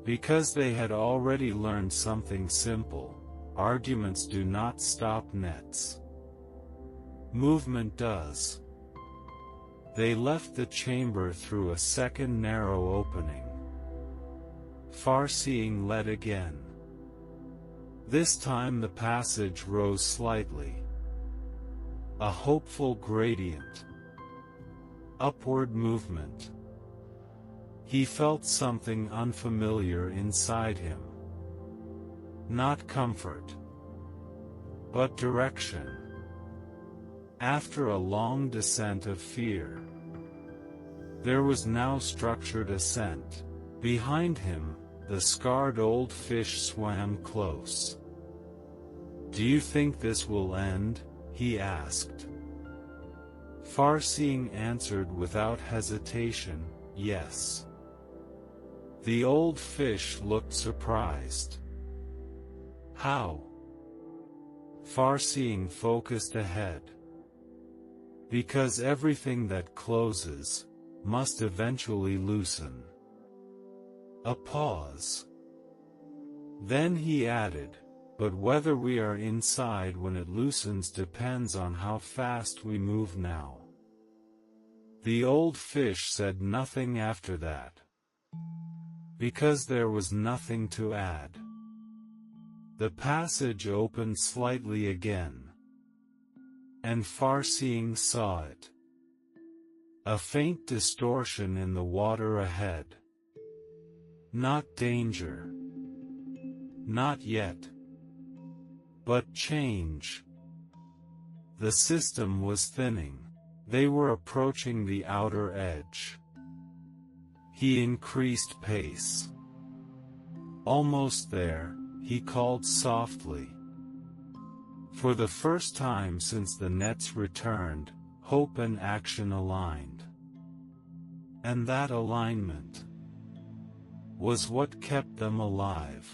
Because they had already learned something simple: arguments do not stop nets. Movement does. They left the chamber through a second narrow opening. Farseeing led again. This time the passage rose slightly. A hopeful gradient. Upward movement. He felt something unfamiliar inside him. Not comfort, but direction. After a long descent of fear, there was now structured ascent. Behind him, the scarred old fish swam close. "Do you think this will end?" he asked. Farseeing answered without hesitation, "Yes." The old fish looked surprised. "How?" Farseeing focused ahead. "Because everything that closes must eventually loosen." A pause. Then he added, "But whether we are inside when it loosens depends on how fast we move now." The old fish said nothing after that. Because there was nothing to add. The passage opened slightly again. And Farseeing saw it. A faint distortion in the water ahead. Not danger. Not yet. But change. The system was thinning. They were approaching the outer edge. He increased pace. "Almost there," he called softly. For the first time since the nets returned, hope and action aligned. And that alignment was what kept them alive.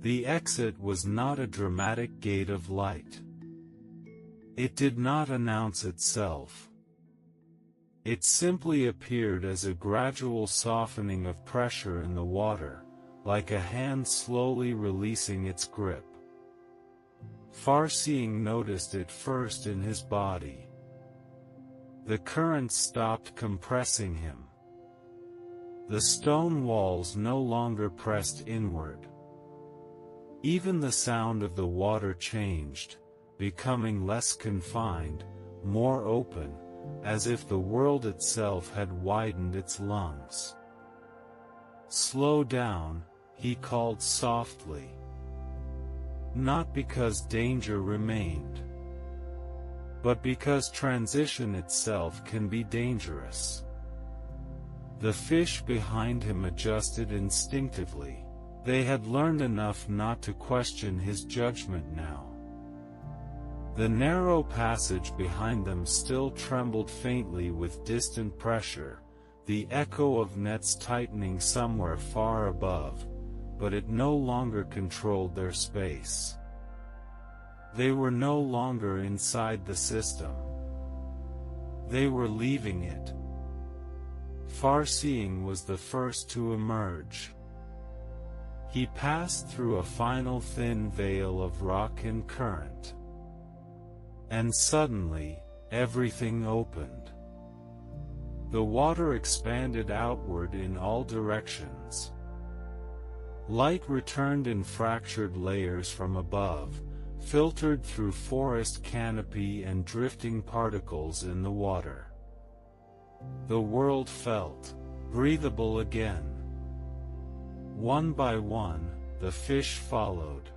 The exit was not a dramatic gate of light. It did not announce itself. It simply appeared as a gradual softening of pressure in the water, like a hand slowly releasing its grip. Farseeing noticed it first in his body. The current stopped compressing him. The stone walls no longer pressed inward. Even the sound of the water changed, becoming less confined, more open, as if the world itself had widened its lungs. "Slow down," he called softly. Not because danger remained, but because transition itself can be dangerous. The fish behind him adjusted instinctively. They had learned enough not to question his judgment now. The narrow passage behind them still trembled faintly with distant pressure, the echo of nets tightening somewhere far above, but it no longer controlled their space. They were no longer inside the system. They were leaving it. Farseeing was the first to emerge. He passed through a final thin veil of rock and current. And suddenly, everything opened. The water expanded outward in all directions. Light returned in fractured layers from above, filtered through forest canopy and drifting particles in the water. The world felt breathable again. One by one, the fish followed.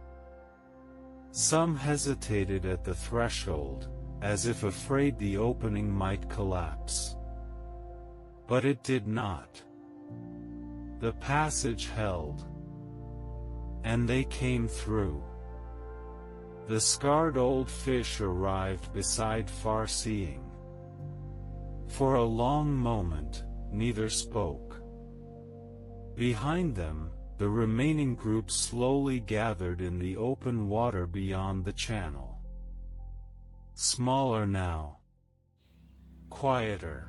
Some hesitated at the threshold, as if afraid the opening might collapse. But it did not. The passage held. And they came through. The scarred old fish arrived beside Farseeing. For a long moment, neither spoke. Behind them, the remaining group slowly gathered in the open water beyond the channel. Smaller now. Quieter.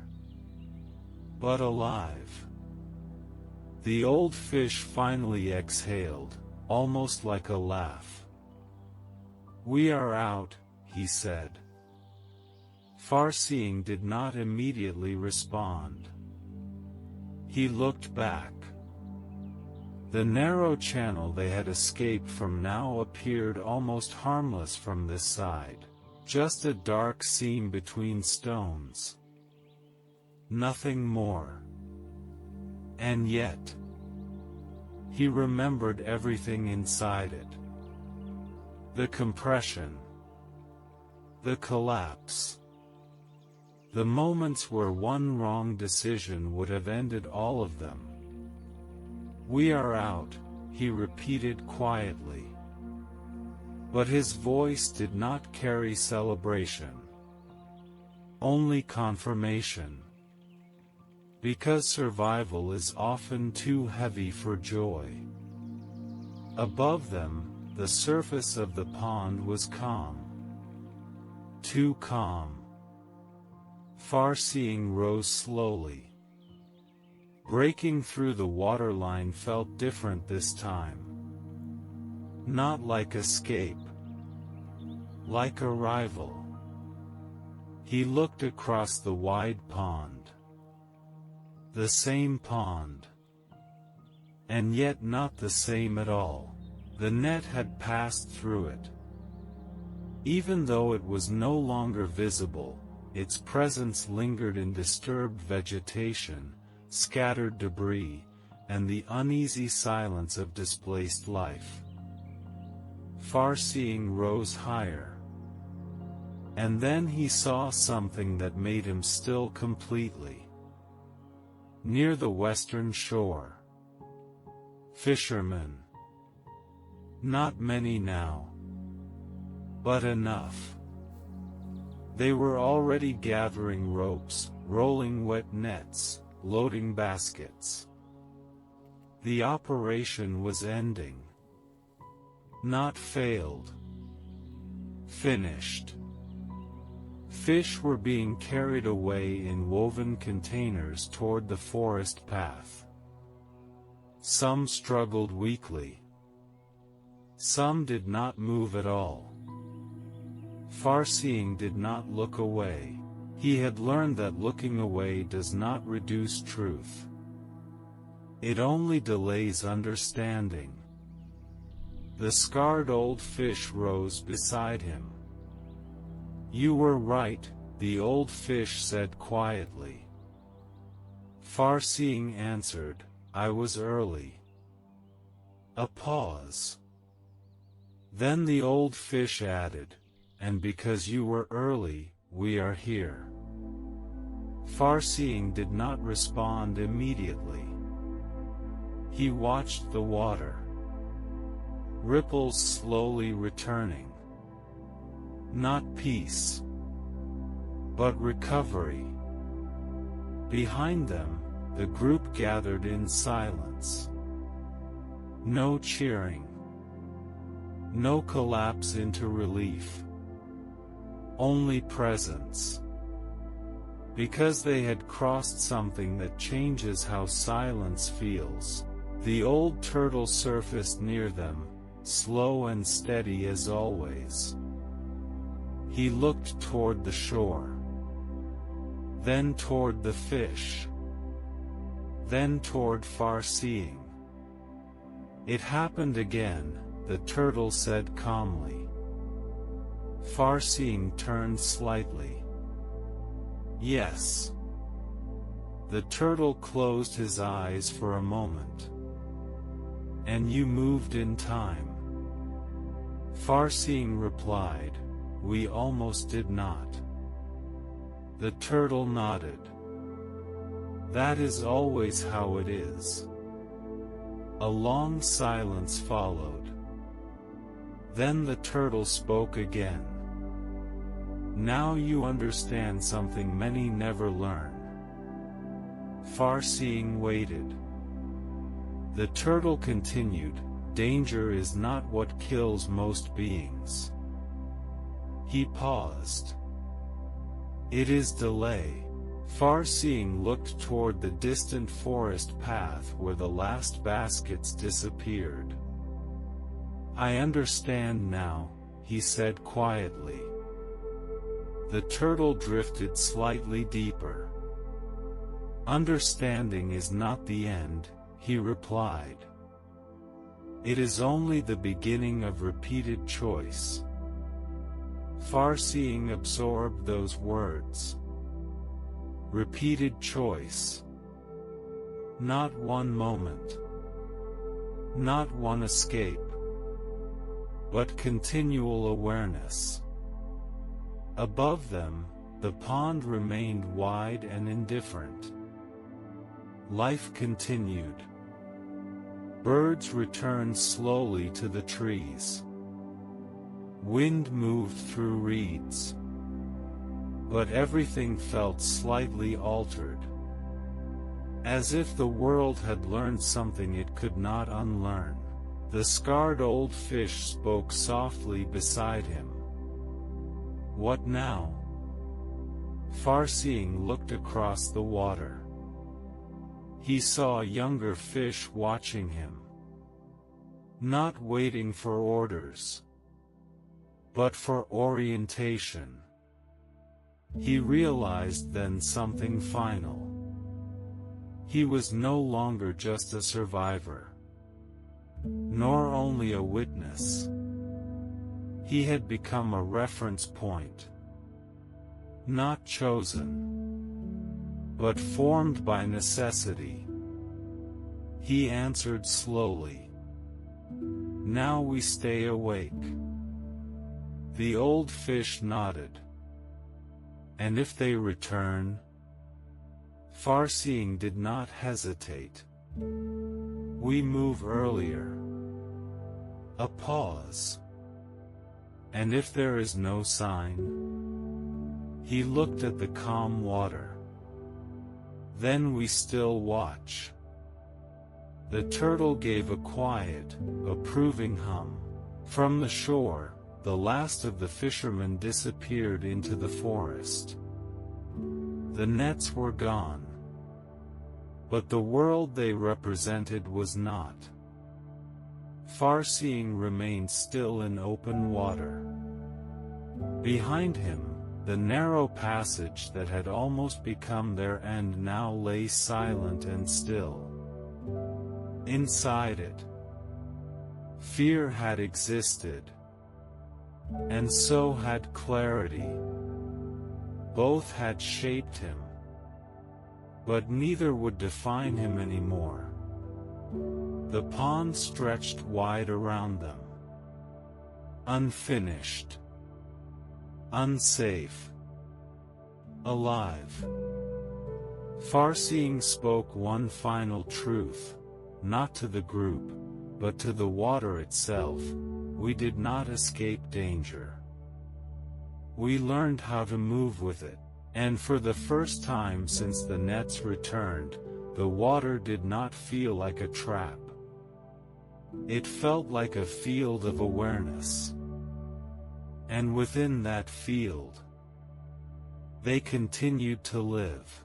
But alive. The old fish finally exhaled, almost like a laugh. "We are out," he said. Farseeing did not immediately respond. He looked back. The narrow channel they had escaped from now appeared almost harmless from this side, just a dark seam between stones. Nothing more. And yet, he remembered everything inside it. The compression. The collapse. The moments where one wrong decision would have ended all of them. "We are out," he repeated quietly. But his voice did not carry celebration. Only confirmation. Because survival is often too heavy for joy. Above them, the surface of the pond was calm. Too calm. Farseeing rose slowly. Breaking through the waterline felt different this time. Not like escape. Like arrival. He looked across the wide pond. The same pond. And yet not the same at all. The net had passed through it. Even though it was no longer visible, its presence lingered in disturbed vegetation, scattered debris, and the uneasy silence of displaced life. Farseeing rose higher. And then he saw something that made him still completely. Near the western shore. Fishermen. Not many now. But enough. They were already gathering ropes, rolling wet nets, loading baskets. The operation was ending. Not failed. Finished. Fish were being carried away in woven containers toward the forest path. Some struggled weakly. Some did not move at all. Farseeing did not look away. He had learned that looking away does not reduce truth. It only delays understanding. The scarred old fish rose beside him. "You were right," the old fish said quietly. Farseeing answered, "I was early." A pause. Then the old fish added, "And because you were early, we are here." Farseeing did not respond immediately. He watched the water. Ripples slowly returning. Not peace, but recovery. Behind them, the group gathered in silence. No cheering. No collapse into relief. Only presence. Because they had crossed something that changes how silence feels, the old turtle surfaced near them, slow and steady as always. He looked toward the shore. Then toward the fish. Then toward Farseeing. "It happened again," the turtle said calmly. Farseeing turned slightly. "Yes." The turtle closed his eyes for a moment. "And you moved in time." Farseeing replied, "We almost did not." The turtle nodded. "That is always how it is." A long silence followed. Then the turtle spoke again. "Now you understand something many never learn." Farseeing waited. The turtle continued, "Danger is not what kills most beings." He paused. "It is delay." Farseeing looked toward the distant forest path where the last baskets disappeared. "I understand now," he said quietly. The turtle drifted slightly deeper. "Understanding is not the end," he replied. "It is only the beginning of repeated choice." Farseeing absorbed those words. Repeated choice. Not one moment. Not one escape. But continual awareness. Above them, the pond remained wide and indifferent. Life continued. Birds returned slowly to the trees. Wind moved through reeds. But everything felt slightly altered. As if the world had learned something it could not unlearn. The scarred old fish spoke softly beside him. "What now?" Farseeing looked across the water. He saw a younger fish watching him. Not waiting for orders, but for orientation. He realized then something final. He was no longer just a survivor, nor only a witness. He had become a reference point. Not chosen, but formed by necessity. He answered slowly, "Now we stay awake." The old fish nodded. "And if they return?" Farseeing did not hesitate. "We move earlier." A pause. "And if there is no sign?" He looked at the calm water. "Then we still watch." The turtle gave a quiet, approving hum. From the shore, the last of the fishermen disappeared into the forest. The nets were gone. But the world they represented was not. Farseeing remained still in open water. Behind him, the narrow passage that had almost become their end now lay silent and still. Inside it, fear had existed, and so had clarity. Both had shaped him, but neither would define him anymore. The pond stretched wide around them, unfinished, unsafe, alive. Farseeing spoke one final truth, not to the group, but to the water itself: we did not escape danger. We learned how to move with it, and for the first time since the nets returned, the water did not feel like a trap. It felt like a field of awareness. And within that field, they continued to live.